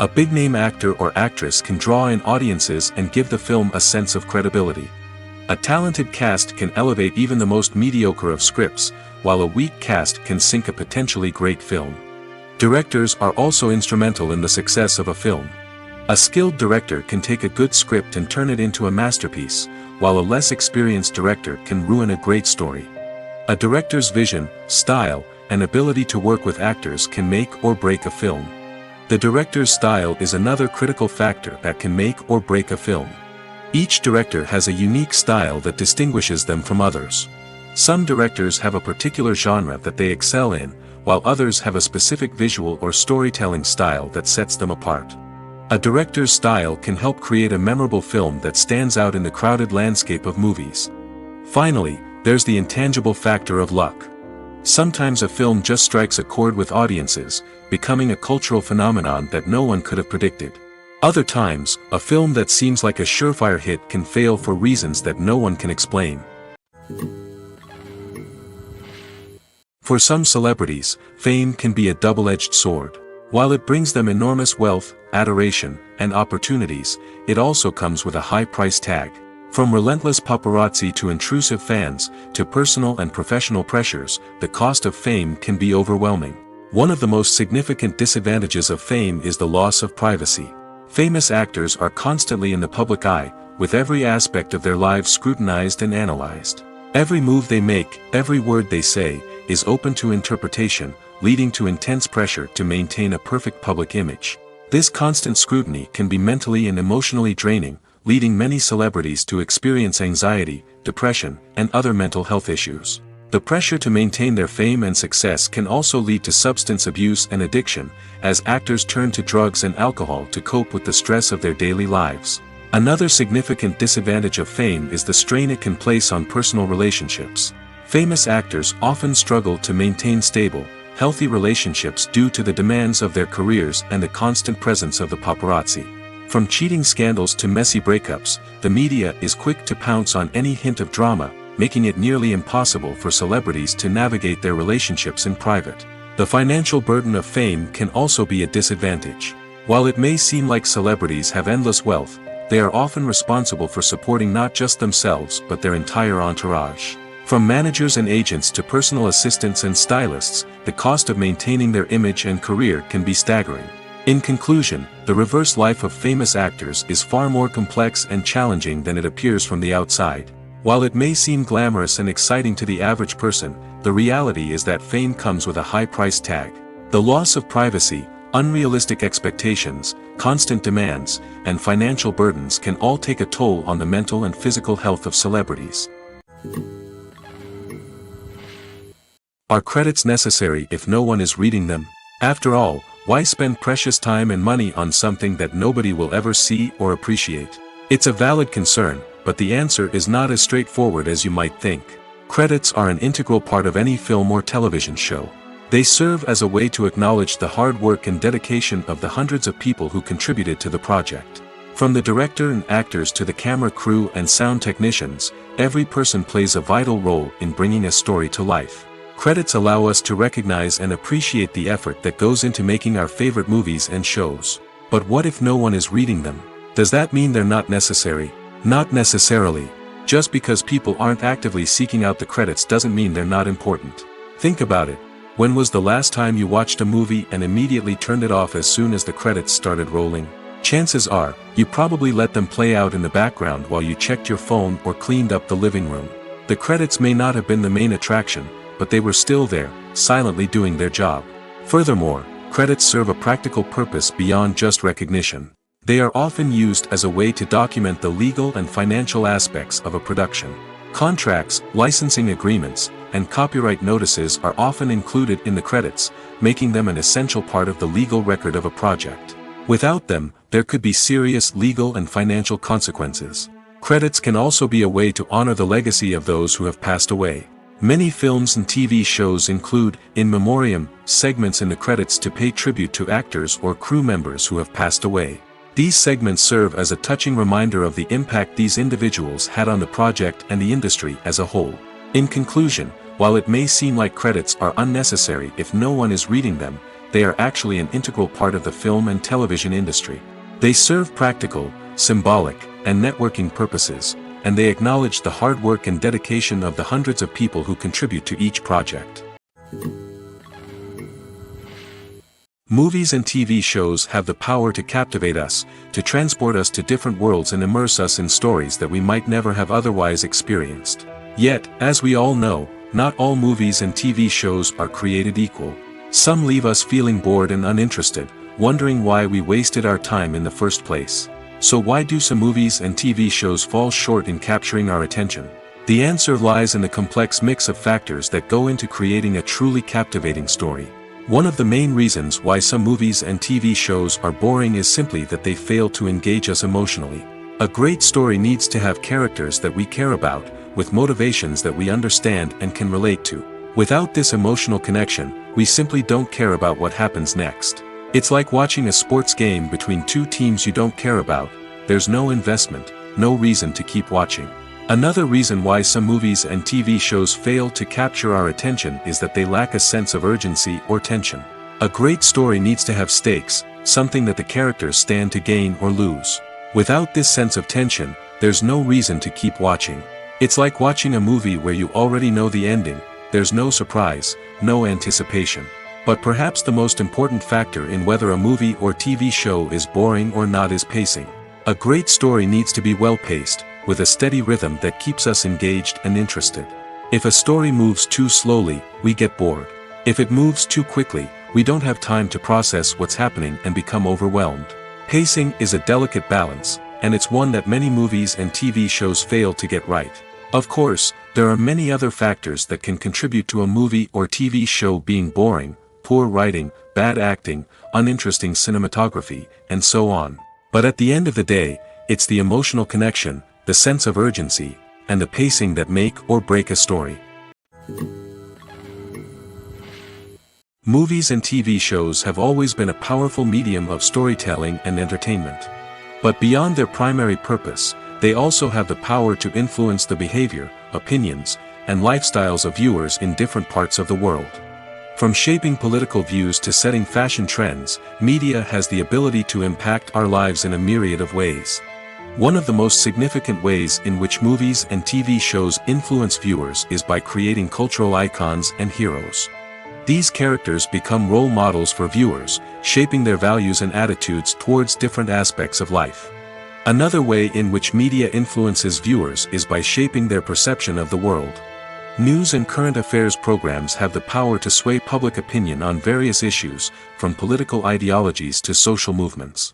A big-name actor or actress can draw in audiences and give the film a sense of credibility. A talented cast can elevate even the most mediocre of scripts, while a weak cast can sink a potentially great film. Directors are also instrumental in the success of a film. A skilled director can take a good script and turn it into a masterpiece, while a less experienced director can ruin a great story. A director's vision, style, and ability to work with actors can make or break a film. The director's style is another critical factor that can make or break a film. Each director has a unique style that distinguishes them from others. Some directors have a particular genre that they excel in, while others have a specific visual or storytelling style that sets them apart. A director's style can help create a memorable film that stands out in the crowded landscape of movies. Finally, there's the intangible factor of luck. Sometimes a film just strikes a chord with audiences, becoming a cultural phenomenon that no one could have predicted. Other times, a film that seems like a surefire hit can fail for reasons that no one can explain. For some celebrities, fame can be a double-edged sword. While it brings them enormous wealth, adoration, and opportunities, it also comes with a high price tag. From relentless paparazzi to intrusive fans, to personal and professional pressures, the cost of fame can be overwhelming. One of the most significant disadvantages of fame is the loss of privacy. Famous actors are constantly in the public eye, with every aspect of their lives scrutinized and analyzed. Every move they make, every word they say, is open to interpretation, leading to intense pressure to maintain a perfect public image. This constant scrutiny can be mentally and emotionally draining, leading many celebrities to experience anxiety, depression, and other mental health issues. The pressure to maintain their fame and success can also lead to substance abuse and addiction, as actors turn to drugs and alcohol to cope with the stress of their daily lives. Another significant disadvantage of fame is the strain it can place on personal relationships. Famous actors often struggle to maintain stable, healthy relationships due to the demands of their careers and the constant presence of the paparazzi. From cheating scandals to messy breakups, the media is quick to pounce on any hint of drama, making it nearly impossible for celebrities to navigate their relationships in private. The financial burden of fame can also be a disadvantage. While it may seem like celebrities have endless wealth, they are often responsible for supporting not just themselves but their entire entourage. From managers and agents to personal assistants and stylists, the cost of maintaining their image and career can be staggering. In conclusion, the reverse life of famous actors is far more complex and challenging than it appears from the outside. While it may seem glamorous and exciting to the average person, the reality is that fame comes with a high price tag. The loss of privacy, unrealistic expectations, constant demands, and financial burdens can all take a toll on the mental and physical health of celebrities. Are credits necessary if no one is reading them? After all, why spend precious time and money on something that nobody will ever see or appreciate? It's a valid concern, but the answer is not as straightforward as you might think. Credits are an integral part of any film or television show. They serve as a way to acknowledge the hard work and dedication of the hundreds of people who contributed to the project. From the director and actors to the camera crew and sound technicians, every person plays a vital role in bringing a story to life. Credits allow us to recognize and appreciate the effort that goes into making our favorite movies and shows. But what if no one is reading them? Does that mean they're not necessary? Not necessarily. Just because people aren't actively seeking out the credits doesn't mean they're not important. Think about it. When was the last time you watched a movie and immediately turned it off as soon as the credits started rolling? Chances are, you probably let them play out in the background while you checked your phone or cleaned up the living room. The credits may not have been the main attraction, but they were still there, silently doing their job. Furthermore, credits serve a practical purpose beyond just recognition. They are often used as a way to document the legal and financial aspects of a production. Contracts, licensing agreements, and copyright notices are often included in the credits, making them an essential part of the legal record of a project. Without them, there could be serious legal and financial consequences. Credits can also be a way to honor the legacy of those who have passed away. Many films and TV shows include, in memoriam, segments in the credits to pay tribute to actors or crew members who have passed away. These segments serve as a touching reminder of the impact these individuals had on the project and the industry as a whole. In conclusion, while it may seem like credits are unnecessary if no one is reading them, they are actually an integral part of the film and television industry. They serve practical, symbolic, and networking purposes, and they acknowledge the hard work and dedication of the hundreds of people who contribute to each project. Movies and TV shows have the power to captivate us, to transport us to different worlds and immerse us in stories that we might never have otherwise experienced. Yet, as we all know, not all movies and TV shows are created equal. Some leave us feeling bored and uninterested, wondering why we wasted our time in the first place. So why do some movies and TV shows fall short in capturing our attention? The answer lies in the complex mix of factors that go into creating a truly captivating story. One of the main reasons why some movies and TV shows are boring is simply that they fail to engage us emotionally. A great story needs to have characters that we care about, with motivations that we understand and can relate to. Without this emotional connection, we simply don't care about what happens next. It's like watching a sports game between two teams you don't care about. There's no investment, no reason to keep watching. Another reason why some movies and TV shows fail to capture our attention is that they lack a sense of urgency or tension. A great story needs to have stakes, something that the characters stand to gain or lose. Without this sense of tension, there's no reason to keep watching. It's like watching a movie where you already know the ending. There's no surprise, no anticipation. But perhaps the most important factor in whether a movie or TV show is boring or not is pacing. A great story needs to be well-paced, with a steady rhythm that keeps us engaged and interested. If a story moves too slowly, we get bored. If it moves too quickly, we don't have time to process what's happening and become overwhelmed. Pacing is a delicate balance, and it's one that many movies and TV shows fail to get right. Of course, there are many other factors that can contribute to a movie or TV show being boring: poor writing, bad acting, uninteresting cinematography, and so on. But at the end of the day, it's the emotional connection, the sense of urgency, and the pacing that make or break a story. Movies and TV shows have always been a powerful medium of storytelling and entertainment. But beyond their primary purpose, they also have the power to influence the behavior, opinions, and lifestyles of viewers in different parts of the world. From shaping political views to setting fashion trends, media has the ability to impact our lives in a myriad of ways. One of the most significant ways in which movies and TV shows influence viewers is by creating cultural icons and heroes. These characters become role models for viewers, shaping their values and attitudes towards different aspects of life. Another way in which media influences viewers is by shaping their perception of the world. News and current affairs programs have the power to sway public opinion on various issues, from political ideologies to social movements.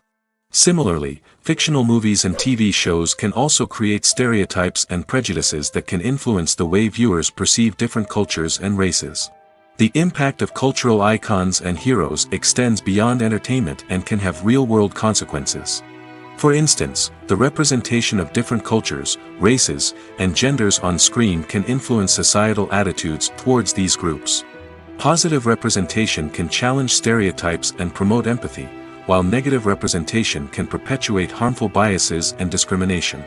Similarly, fictional movies and TV shows can also create stereotypes and prejudices that can influence the way viewers perceive different cultures and races. The impact of cultural icons and heroes extends beyond entertainment and can have real-world consequences. For instance, the representation of different cultures, races, and genders on screen can influence societal attitudes towards these groups. Positive representation can challenge stereotypes and promote empathy, while negative representation can perpetuate harmful biases and discrimination.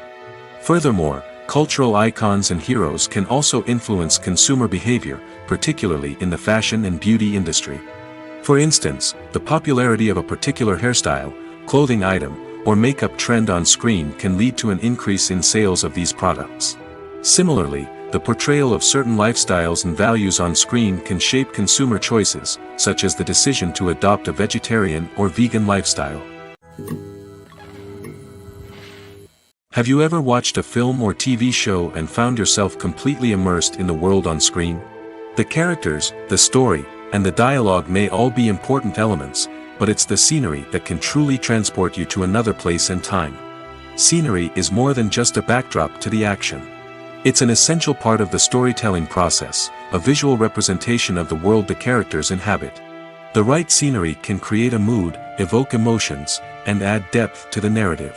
Furthermore, cultural icons and heroes can also influence consumer behavior, particularly in the fashion and beauty industry. For instance, the popularity of a particular hairstyle, clothing item, or makeup trend on screen can lead to an increase in sales of these products. Similarly, the portrayal of certain lifestyles and values on screen can shape consumer choices, such as the decision to adopt a vegetarian or vegan lifestyle. Have you ever watched a film or TV show and found yourself completely immersed in the world on screen? The characters, the story, and the dialogue may all be important elements, but it's the scenery that can truly transport you to another place and time. Scenery is more than just a backdrop to the action. It's an essential part of the storytelling process, a visual representation of the world the characters inhabit. The right scenery can create a mood, evoke emotions, and add depth to the narrative.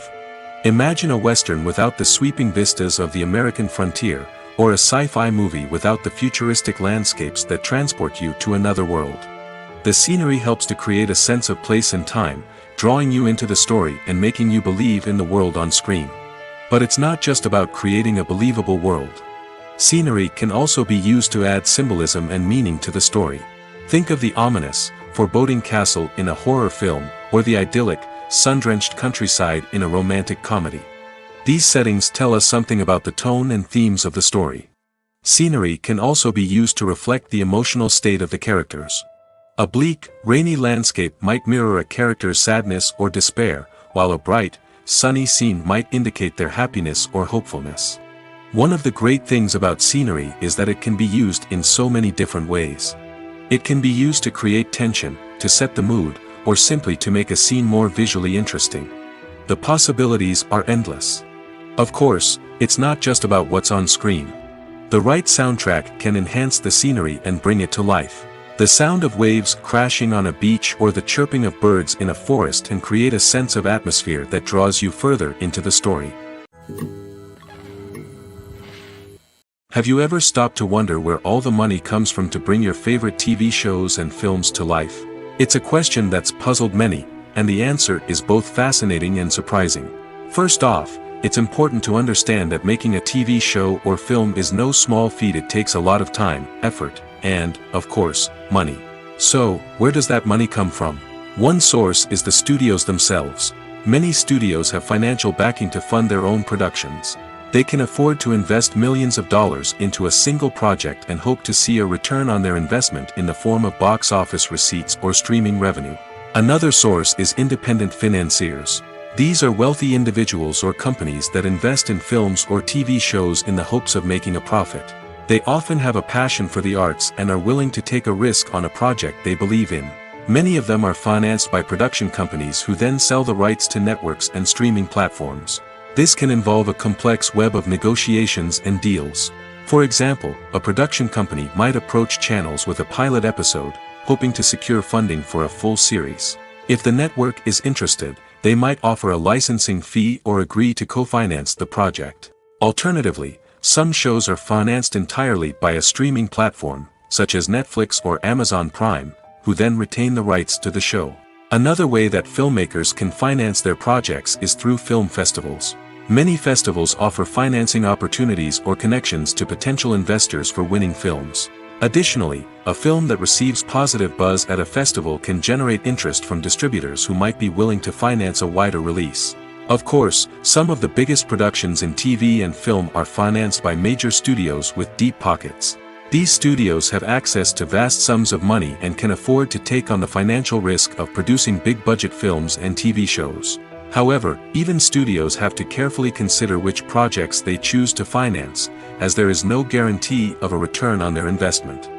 Imagine a Western without the sweeping vistas of the American frontier, or a sci-fi movie without the futuristic landscapes that transport you to another world. The scenery helps to create a sense of place and time, drawing you into the story and making you believe in the world on screen. But it's not just about creating a believable world. Scenery can also be used to add symbolism and meaning to the story. Think of the ominous, foreboding castle in a horror film, or the idyllic, sun-drenched countryside in a romantic comedy. These settings tell us something about the tone and themes of the story. Scenery can also be used to reflect the emotional state of the characters. A bleak, rainy landscape might mirror a character's sadness or despair, while a bright, sunny scene might indicate their happiness or hopefulness. One of the great things about scenery is that it can be used in so many different ways. It can be used to create tension, to set the mood, or simply to make a scene more visually interesting. The possibilities are endless. Of course, it's not just about what's on screen. The right soundtrack can enhance the scenery and bring it to life. The sound of waves crashing on a beach or the chirping of birds in a forest can create a sense of atmosphere that draws you further into the story. Have you ever stopped to wonder where all the money comes from to bring your favorite TV shows and films to life? It's a question that's puzzled many, and the answer is both fascinating and surprising. First off, it's important to understand that making a TV show or film is no small feat. It takes a lot of time, effort, and, of course, money. So, where does that money come from? One source is the studios themselves. Many studios have financial backing to fund their own productions. They can afford to invest millions of dollars into a single project and hope to see a return on their investment in the form of box office receipts or streaming revenue. Another source is independent financiers. These are wealthy individuals or companies that invest in films or TV shows in the hopes of making a profit. They often have a passion for the arts and are willing to take a risk on a project they believe in. Many of them are financed by production companies who then sell the rights to networks and streaming platforms. This can involve a complex web of negotiations and deals. For example, a production company might approach channels with a pilot episode, hoping to secure funding for a full series. If the network is interested, they might offer a licensing fee or agree to co-finance the project. Alternatively, some shows are financed entirely by a streaming platform, such as Netflix or Amazon Prime, who then retain the rights to the show. Another way that filmmakers can finance their projects is through film festivals. Many festivals offer financing opportunities or connections to potential investors for winning films. Additionally, a film that receives positive buzz at a festival can generate interest from distributors who might be willing to finance a wider release. Of course, some of the biggest productions in TV and film are financed by major studios with deep pockets. These studios have access to vast sums of money and can afford to take on the financial risk of producing big-budget films and TV shows. However, even studios have to carefully consider which projects they choose to finance, as there is no guarantee of a return on their investment.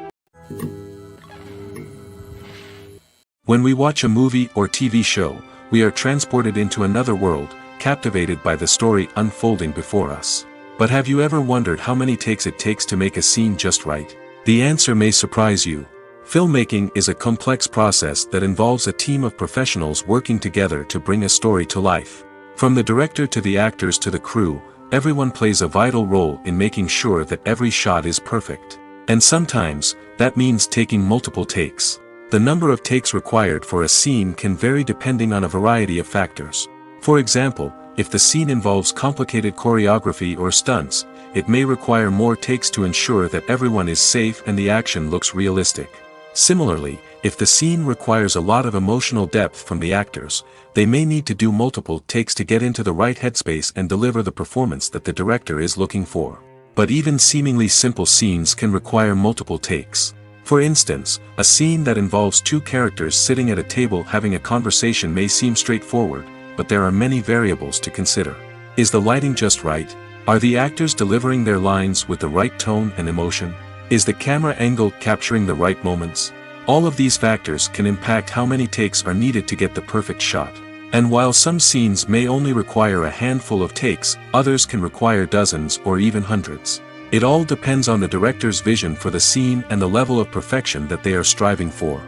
When we watch a movie or TV show, we are transported into another world, captivated by the story unfolding before us. But have you ever wondered how many takes it takes to make a scene just right? The answer may surprise you. Filmmaking is a complex process that involves a team of professionals working together to bring a story to life. From the director to the actors to the crew, everyone plays a vital role in making sure that every shot is perfect. And sometimes, that means taking multiple takes. The number of takes required for a scene can vary depending on a variety of factors. For example, if the scene involves complicated choreography or stunts, it may require more takes to ensure that everyone is safe and the action looks realistic. Similarly, if the scene requires a lot of emotional depth from the actors, they may need to do multiple takes to get into the right headspace and deliver the performance that the director is looking for. But even seemingly simple scenes can require multiple takes. For instance, a scene that involves two characters sitting at a table having a conversation may seem straightforward, but there are many variables to consider. Is the lighting just right? Are the actors delivering their lines with the right tone and emotion? Is the camera angle capturing the right moments? All of these factors can impact how many takes are needed to get the perfect shot. And while some scenes may only require a handful of takes, others can require dozens or even hundreds. It all depends on the director's vision for the scene and the level of perfection that they are striving for.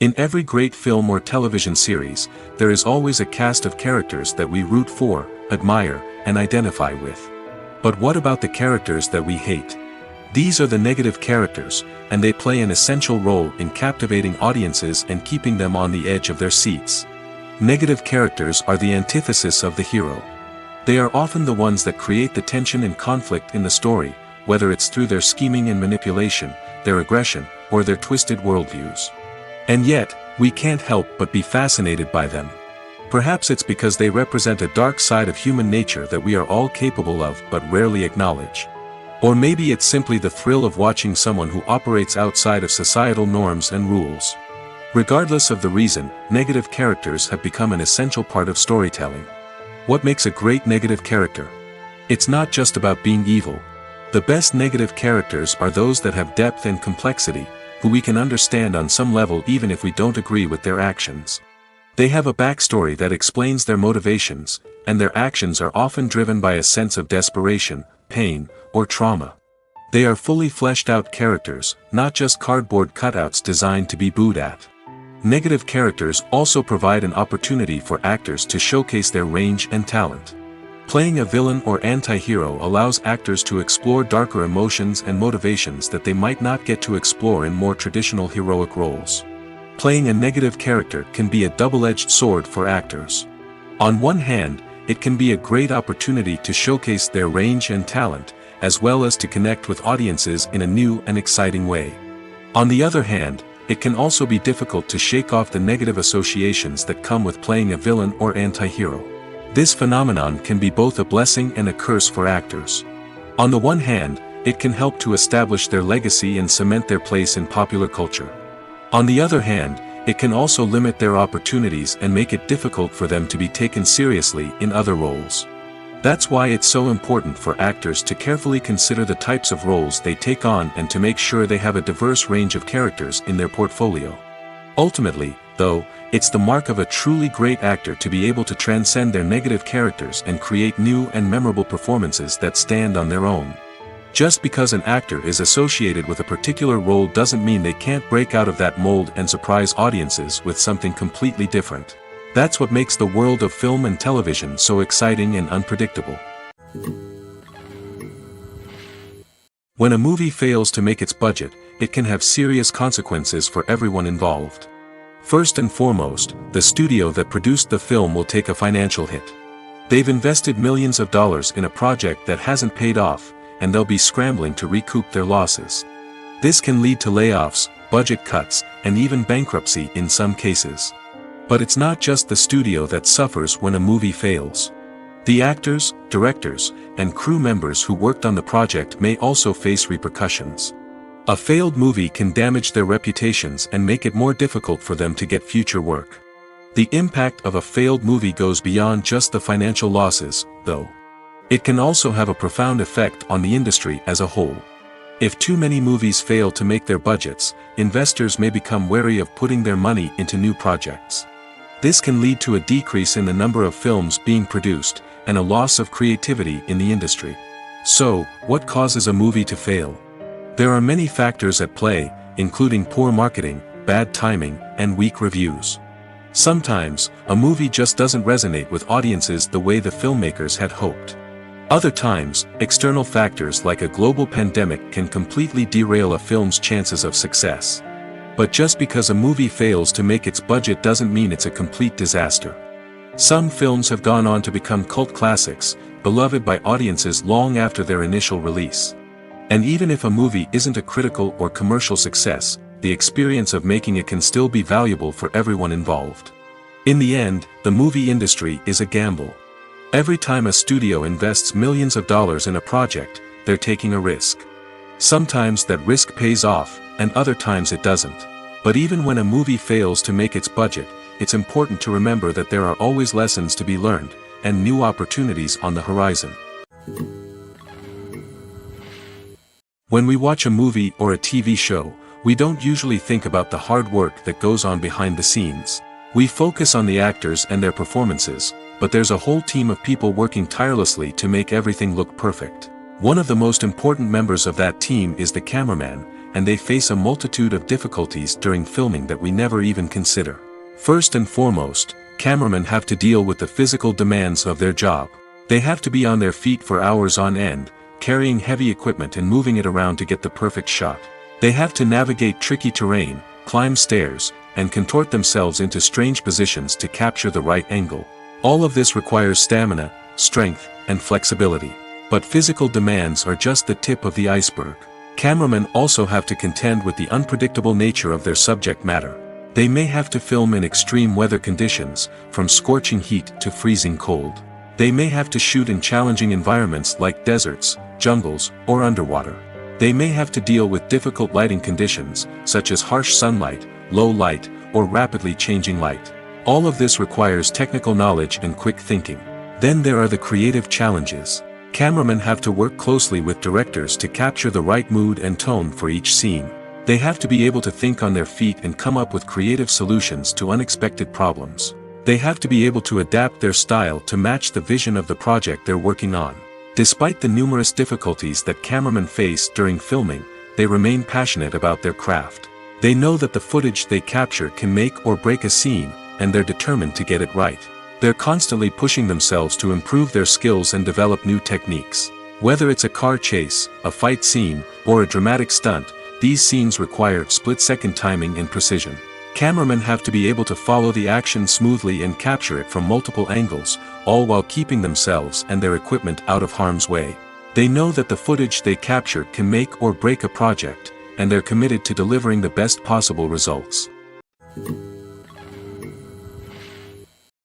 In every great film or television series, there is always a cast of characters that we root for, admire, and identify with. But what about the characters that we hate? These are the negative characters, and they play an essential role in captivating audiences and keeping them on the edge of their seats. Negative characters are the antithesis of the hero. They are often the ones that create the tension and conflict in the story, whether it's through their scheming and manipulation, their aggression, or their twisted worldviews. And yet, we can't help but be fascinated by them. Perhaps it's because they represent a dark side of human nature that we are all capable of but rarely acknowledge. Or maybe it's simply the thrill of watching someone who operates outside of societal norms and rules. Regardless of the reason, negative characters have become an essential part of storytelling. What makes a great negative character? It's not just about being evil. The best negative characters are those that have depth and complexity, who we can understand on some level even if we don't agree with their actions. They have a backstory that explains their motivations, and their actions are often driven by a sense of desperation, pain, or trauma. They are fully fleshed out characters, not just cardboard cutouts designed to be booed at. Negative characters also provide an opportunity for actors to showcase their range and talent. Playing a villain or anti-hero allows actors to explore darker emotions and motivations that they might not get to explore in more traditional heroic roles. Playing a negative character can be a double-edged sword for actors. On one hand, it can be a great opportunity to showcase their range and talent, as well as to connect with audiences in a new and exciting way. On the other hand, it can also be difficult to shake off the negative associations that come with playing a villain or anti-hero. This phenomenon can be both a blessing and a curse for actors. On the one hand, it can help to establish their legacy and cement their place in popular culture. On the other hand, it can also limit their opportunities and make it difficult for them to be taken seriously in other roles. That's why it's so important for actors to carefully consider the types of roles they take on and to make sure they have a diverse range of characters in their portfolio. Ultimately, though, it's the mark of a truly great actor to be able to transcend their negative characters and create new and memorable performances that stand on their own. Just because an actor is associated with a particular role doesn't mean they can't break out of that mold and surprise audiences with something completely different. That's what makes the world of film and television so exciting and unpredictable. When a movie fails to make its budget, it can have serious consequences for everyone involved. First and foremost, the studio that produced the film will take a financial hit. They've invested millions of dollars in a project that hasn't paid off, and they'll be scrambling to recoup their losses. This can lead to layoffs, budget cuts, and even bankruptcy in some cases. But it's not just the studio that suffers when a movie fails. The actors, directors, and crew members who worked on the project may also face repercussions. A failed movie can damage their reputations and make it more difficult for them to get future work. The impact of a failed movie goes beyond just the financial losses, though. It can also have a profound effect on the industry as a whole. If too many movies fail to make their budgets, investors may become wary of putting their money into new projects. This can lead to a decrease in the number of films being produced, and a loss of creativity in the industry. So, what causes a movie to fail? There are many factors at play, including poor marketing, bad timing, and weak reviews. Sometimes, a movie just doesn't resonate with audiences the way the filmmakers had hoped. Other times, external factors like a global pandemic can completely derail a film's chances of success. But just because a movie fails to make its budget doesn't mean it's a complete disaster. Some films have gone on to become cult classics, beloved by audiences long after their initial release. And even if a movie isn't a critical or commercial success, the experience of making it can still be valuable for everyone involved. In the end, the movie industry is a gamble. Every time a studio invests millions of dollars in a project, they're taking a risk. Sometimes that risk pays off, and other times it doesn't. But even when a movie fails to make its budget, it's important to remember that there are always lessons to be learned, and new opportunities on the horizon. When we watch a movie or a TV show, we don't usually think about the hard work that goes on behind the scenes. We focus on the actors and their performances, but there's a whole team of people working tirelessly to make everything look perfect. One of the most important members of that team is the cameraman, and they face a multitude of difficulties during filming that we never even consider. First and foremost, cameramen have to deal with the physical demands of their job. They have to be on their feet for hours on end, carrying heavy equipment and moving it around to get the perfect shot. They have to navigate tricky terrain, climb stairs, and contort themselves into strange positions to capture the right angle. All of this requires stamina, strength, and flexibility. But physical demands are just the tip of the iceberg. Cameramen also have to contend with the unpredictable nature of their subject matter. They may have to film in extreme weather conditions, from scorching heat to freezing cold. They may have to shoot in challenging environments like deserts, jungles, or underwater. They may have to deal with difficult lighting conditions, such as harsh sunlight, low light, or rapidly changing light. All of this requires technical knowledge and quick thinking. Then there are the creative challenges. Cameramen have to work closely with directors to capture the right mood and tone for each scene. They have to be able to think on their feet and come up with creative solutions to unexpected problems. They have to be able to adapt their style to match the vision of the project they're working on. Despite the numerous difficulties that cameramen face during filming, they remain passionate about their craft. They know that the footage they capture can make or break a scene, and they're determined to get it right. They're constantly pushing themselves to improve their skills and develop new techniques. Whether it's a car chase, a fight scene, or a dramatic stunt, these scenes require split-second timing and precision. Cameramen have to be able to follow the action smoothly and capture it from multiple angles, all while keeping themselves and their equipment out of harm's way. They know that the footage they capture can make or break a project, and they're committed to delivering the best possible results.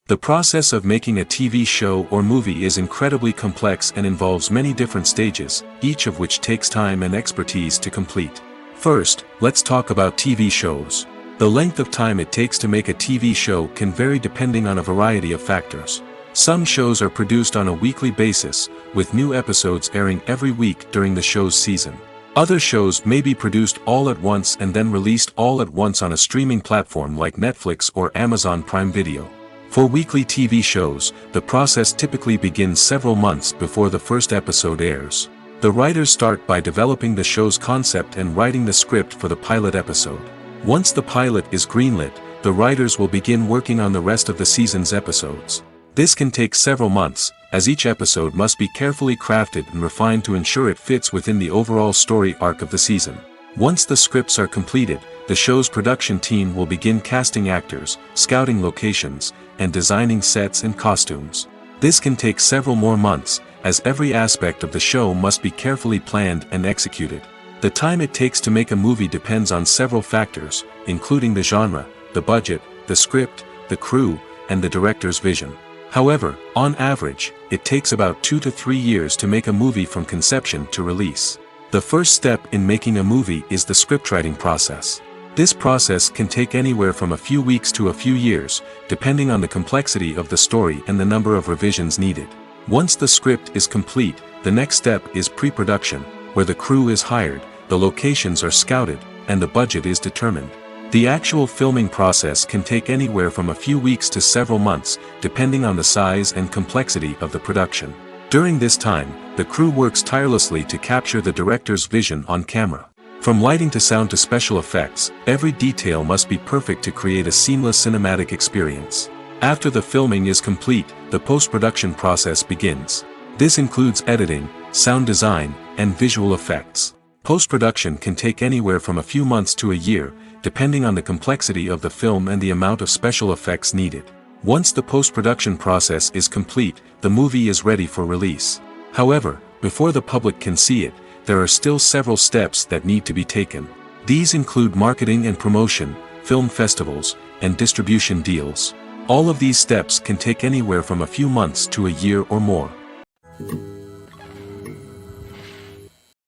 The process of making a TV show or movie is incredibly complex and involves many different stages, each of which takes time and expertise to complete. First, let's talk about TV shows. The length of time it takes to make a TV show can vary depending on a variety of factors. Some shows are produced on a weekly basis, with new episodes airing every week during the show's season. Other shows may be produced all at once and then released all at once on a streaming platform like Netflix or Amazon Prime Video. For weekly TV shows, the process typically begins several months before the first episode airs. The writers start by developing the show's concept and writing the script for the pilot episode. Once the pilot is greenlit, the writers will begin working on the rest of the season's episodes. This can take several months, as each episode must be carefully crafted and refined to ensure it fits within the overall story arc of the season. Once the scripts are completed, the show's production team will begin casting actors, scouting locations, and designing sets and costumes. This can take several more months, as every aspect of the show must be carefully planned and executed. The time it takes to make a movie depends on several factors, including the genre, the budget, the script, the crew, and the director's vision. However, on average, it takes about 2 to 3 years to make a movie from conception to release. The first step in making a movie is the scriptwriting process. This process can take anywhere from a few weeks to a few years, depending on the complexity of the story and the number of revisions needed. Once the script is complete, the next step is pre-production, where the crew is hired, the locations are scouted, and the budget is determined. The actual filming process can take anywhere from a few weeks to several months, depending on the size and complexity of the production. During this time, the crew works tirelessly to capture the director's vision on camera. From lighting to sound to special effects, every detail must be perfect to create a seamless cinematic experience. After the filming is complete, the post-production process begins. This includes editing, sound design, and visual effects. Post-production can take anywhere from a few months to a year, depending on the complexity of the film and the amount of special effects needed. Once the post-production process is complete, the movie is ready for release. However, before the public can see it, there are still several steps that need to be taken. These include marketing and promotion, film festivals, and distribution deals. All of these steps can take anywhere from a few months to a year or more.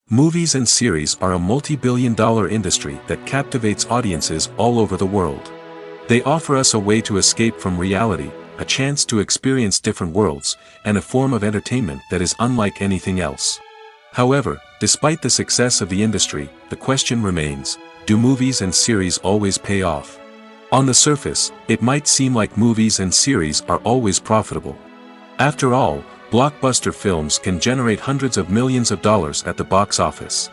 Movies and series are a multi-billion-dollar industry that captivates audiences all over the world. They offer us a way to escape from reality, a chance to experience different worlds, and a form of entertainment that is unlike anything else. However, despite the success of the industry, the question remains, do movies and series always pay off? On the surface, it might seem like movies and series are always profitable. After all, blockbuster films can generate hundreds of millions of dollars at the box office.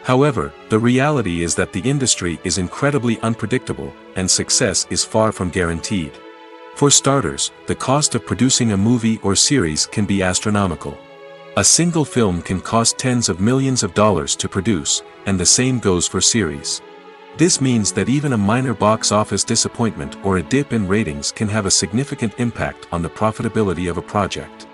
However, the reality is that the industry is incredibly unpredictable, and success is far from guaranteed. For starters, the cost of producing a movie or series can be astronomical. A single film can cost tens of millions of dollars to produce, and the same goes for series. This means that even a minor box office disappointment or a dip in ratings can have a significant impact on the profitability of a project.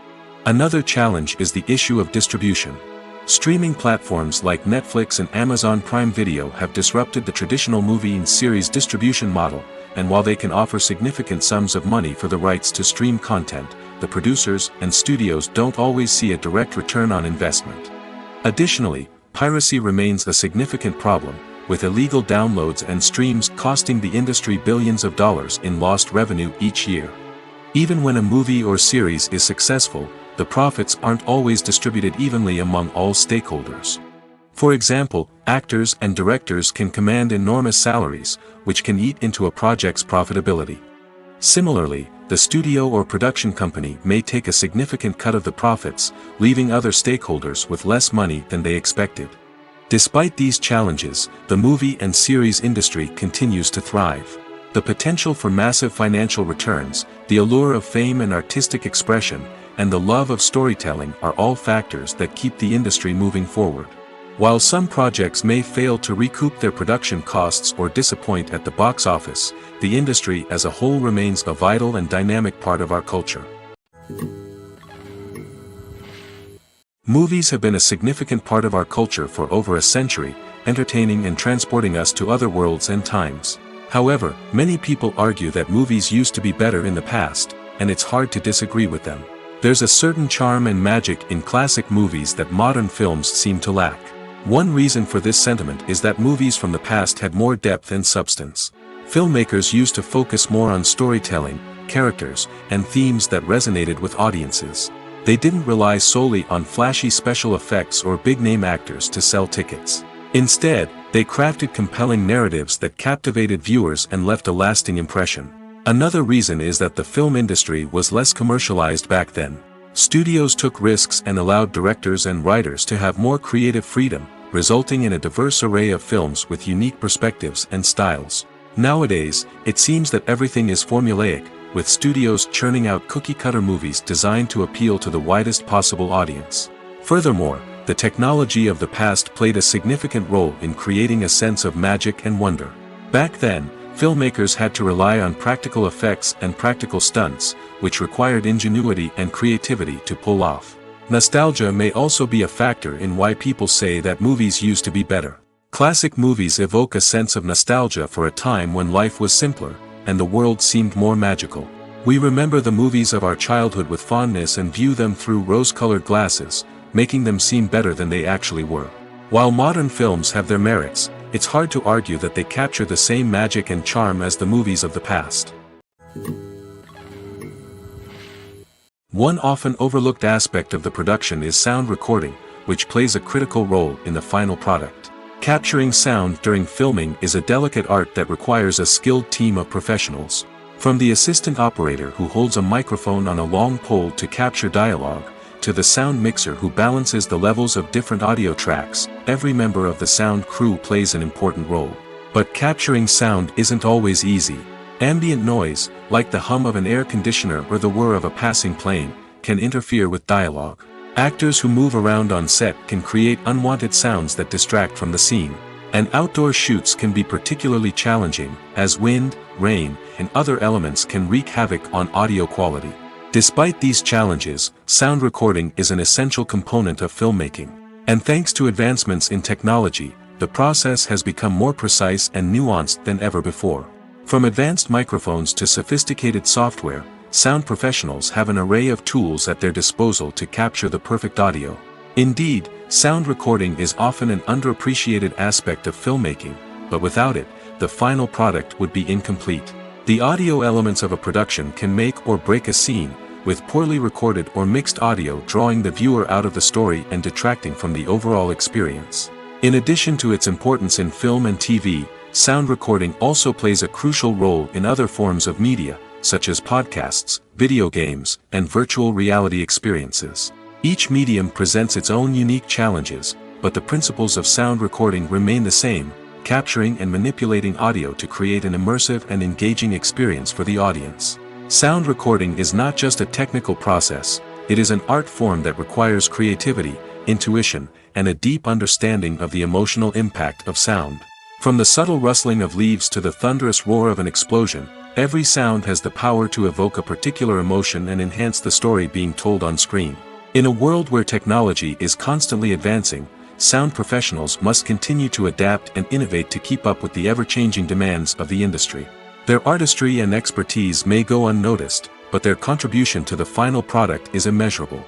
Another challenge is the issue of distribution. Streaming platforms like Netflix and Amazon Prime Video have disrupted the traditional movie and series distribution model, and while they can offer significant sums of money for the rights to stream content, the producers and studios don't always see a direct return on investment. Additionally, piracy remains a significant problem, with illegal downloads and streams costing the industry billions of dollars in lost revenue each year. Even when a movie or series is successful, the profits aren't always distributed evenly among all stakeholders. For example, actors and directors can command enormous salaries, which can eat into a project's profitability. Similarly, the studio or production company may take a significant cut of the profits, leaving other stakeholders with less money than they expected. Despite these challenges, the movie and series industry continues to thrive. The potential for massive financial returns, the allure of fame and artistic expression, and the love of storytelling are all factors that keep the industry moving forward. While some projects may fail to recoup their production costs or disappoint at the box office, the industry as a whole remains a vital and dynamic part of our culture. Movies have been a significant part of our culture for over a century, entertaining and transporting us to other worlds and times. However, many people argue that movies used to be better in the past, and it's hard to disagree with them. There's a certain charm and magic in classic movies that modern films seem to lack. One reason for this sentiment is that movies from the past had more depth and substance. Filmmakers used to focus more on storytelling, characters, and themes that resonated with audiences. They didn't rely solely on flashy special effects or big-name actors to sell tickets. Instead, they crafted compelling narratives that captivated viewers and left a lasting impression. Another reason is that the film industry was less commercialized back then. Studios took risks and allowed directors and writers to have more creative freedom, resulting in a diverse array of films with unique perspectives and styles. Nowadays, it seems that everything is formulaic, with studios churning out cookie-cutter movies designed to appeal to the widest possible audience. Furthermore, the technology of the past played a significant role in creating a sense of magic and wonder. Back then, filmmakers had to rely on practical effects and practical stunts, which required ingenuity and creativity to pull off. Nostalgia may also be a factor in why people say that movies used to be better. Classic movies evoke a sense of nostalgia for a time when life was simpler, and the world seemed more magical. We remember the movies of our childhood with fondness and view them through rose-colored glasses, making them seem better than they actually were. While modern films have their merits, it's hard to argue that they capture the same magic and charm as the movies of the past. One often overlooked aspect of the production is sound recording, which plays a critical role in the final product. Capturing sound during filming is a delicate art that requires a skilled team of professionals. From the assistant operator who holds a microphone on a long pole to capture dialogue, to the sound mixer who balances the levels of different audio tracks, every member of the sound crew plays an important role. But capturing sound isn't always easy. Ambient noise, like the hum of an air conditioner or the whir of a passing plane, can interfere with dialogue. Actors who move around on set can create unwanted sounds that distract from the scene. And outdoor shoots can be particularly challenging, as wind, rain, and other elements can wreak havoc on audio quality. Despite these challenges, sound recording is an essential component of filmmaking. And thanks to advancements in technology, the process has become more precise and nuanced than ever before. From advanced microphones to sophisticated software, sound professionals have an array of tools at their disposal to capture the perfect audio. Indeed, sound recording is often an underappreciated aspect of filmmaking, but without it, the final product would be incomplete. The audio elements of a production can make or break a scene, with poorly recorded or mixed audio drawing the viewer out of the story and detracting from the overall experience. In addition to its importance in film and TV, sound recording also plays a crucial role in other forms of media, such as podcasts, video games, and virtual reality experiences. Each medium presents its own unique challenges, but the principles of sound recording remain the same, capturing and manipulating audio to create an immersive and engaging experience for the audience. Sound recording is not just a technical process, it is an art form that requires creativity, intuition, and a deep understanding of the emotional impact of sound. From the subtle rustling of leaves to the thunderous roar of an explosion, every sound has the power to evoke a particular emotion and enhance the story being told on screen. In a world where technology is constantly advancing, sound professionals must continue to adapt and innovate to keep up with the ever-changing demands of the industry. Their artistry and expertise may go unnoticed, but their contribution to the final product is immeasurable.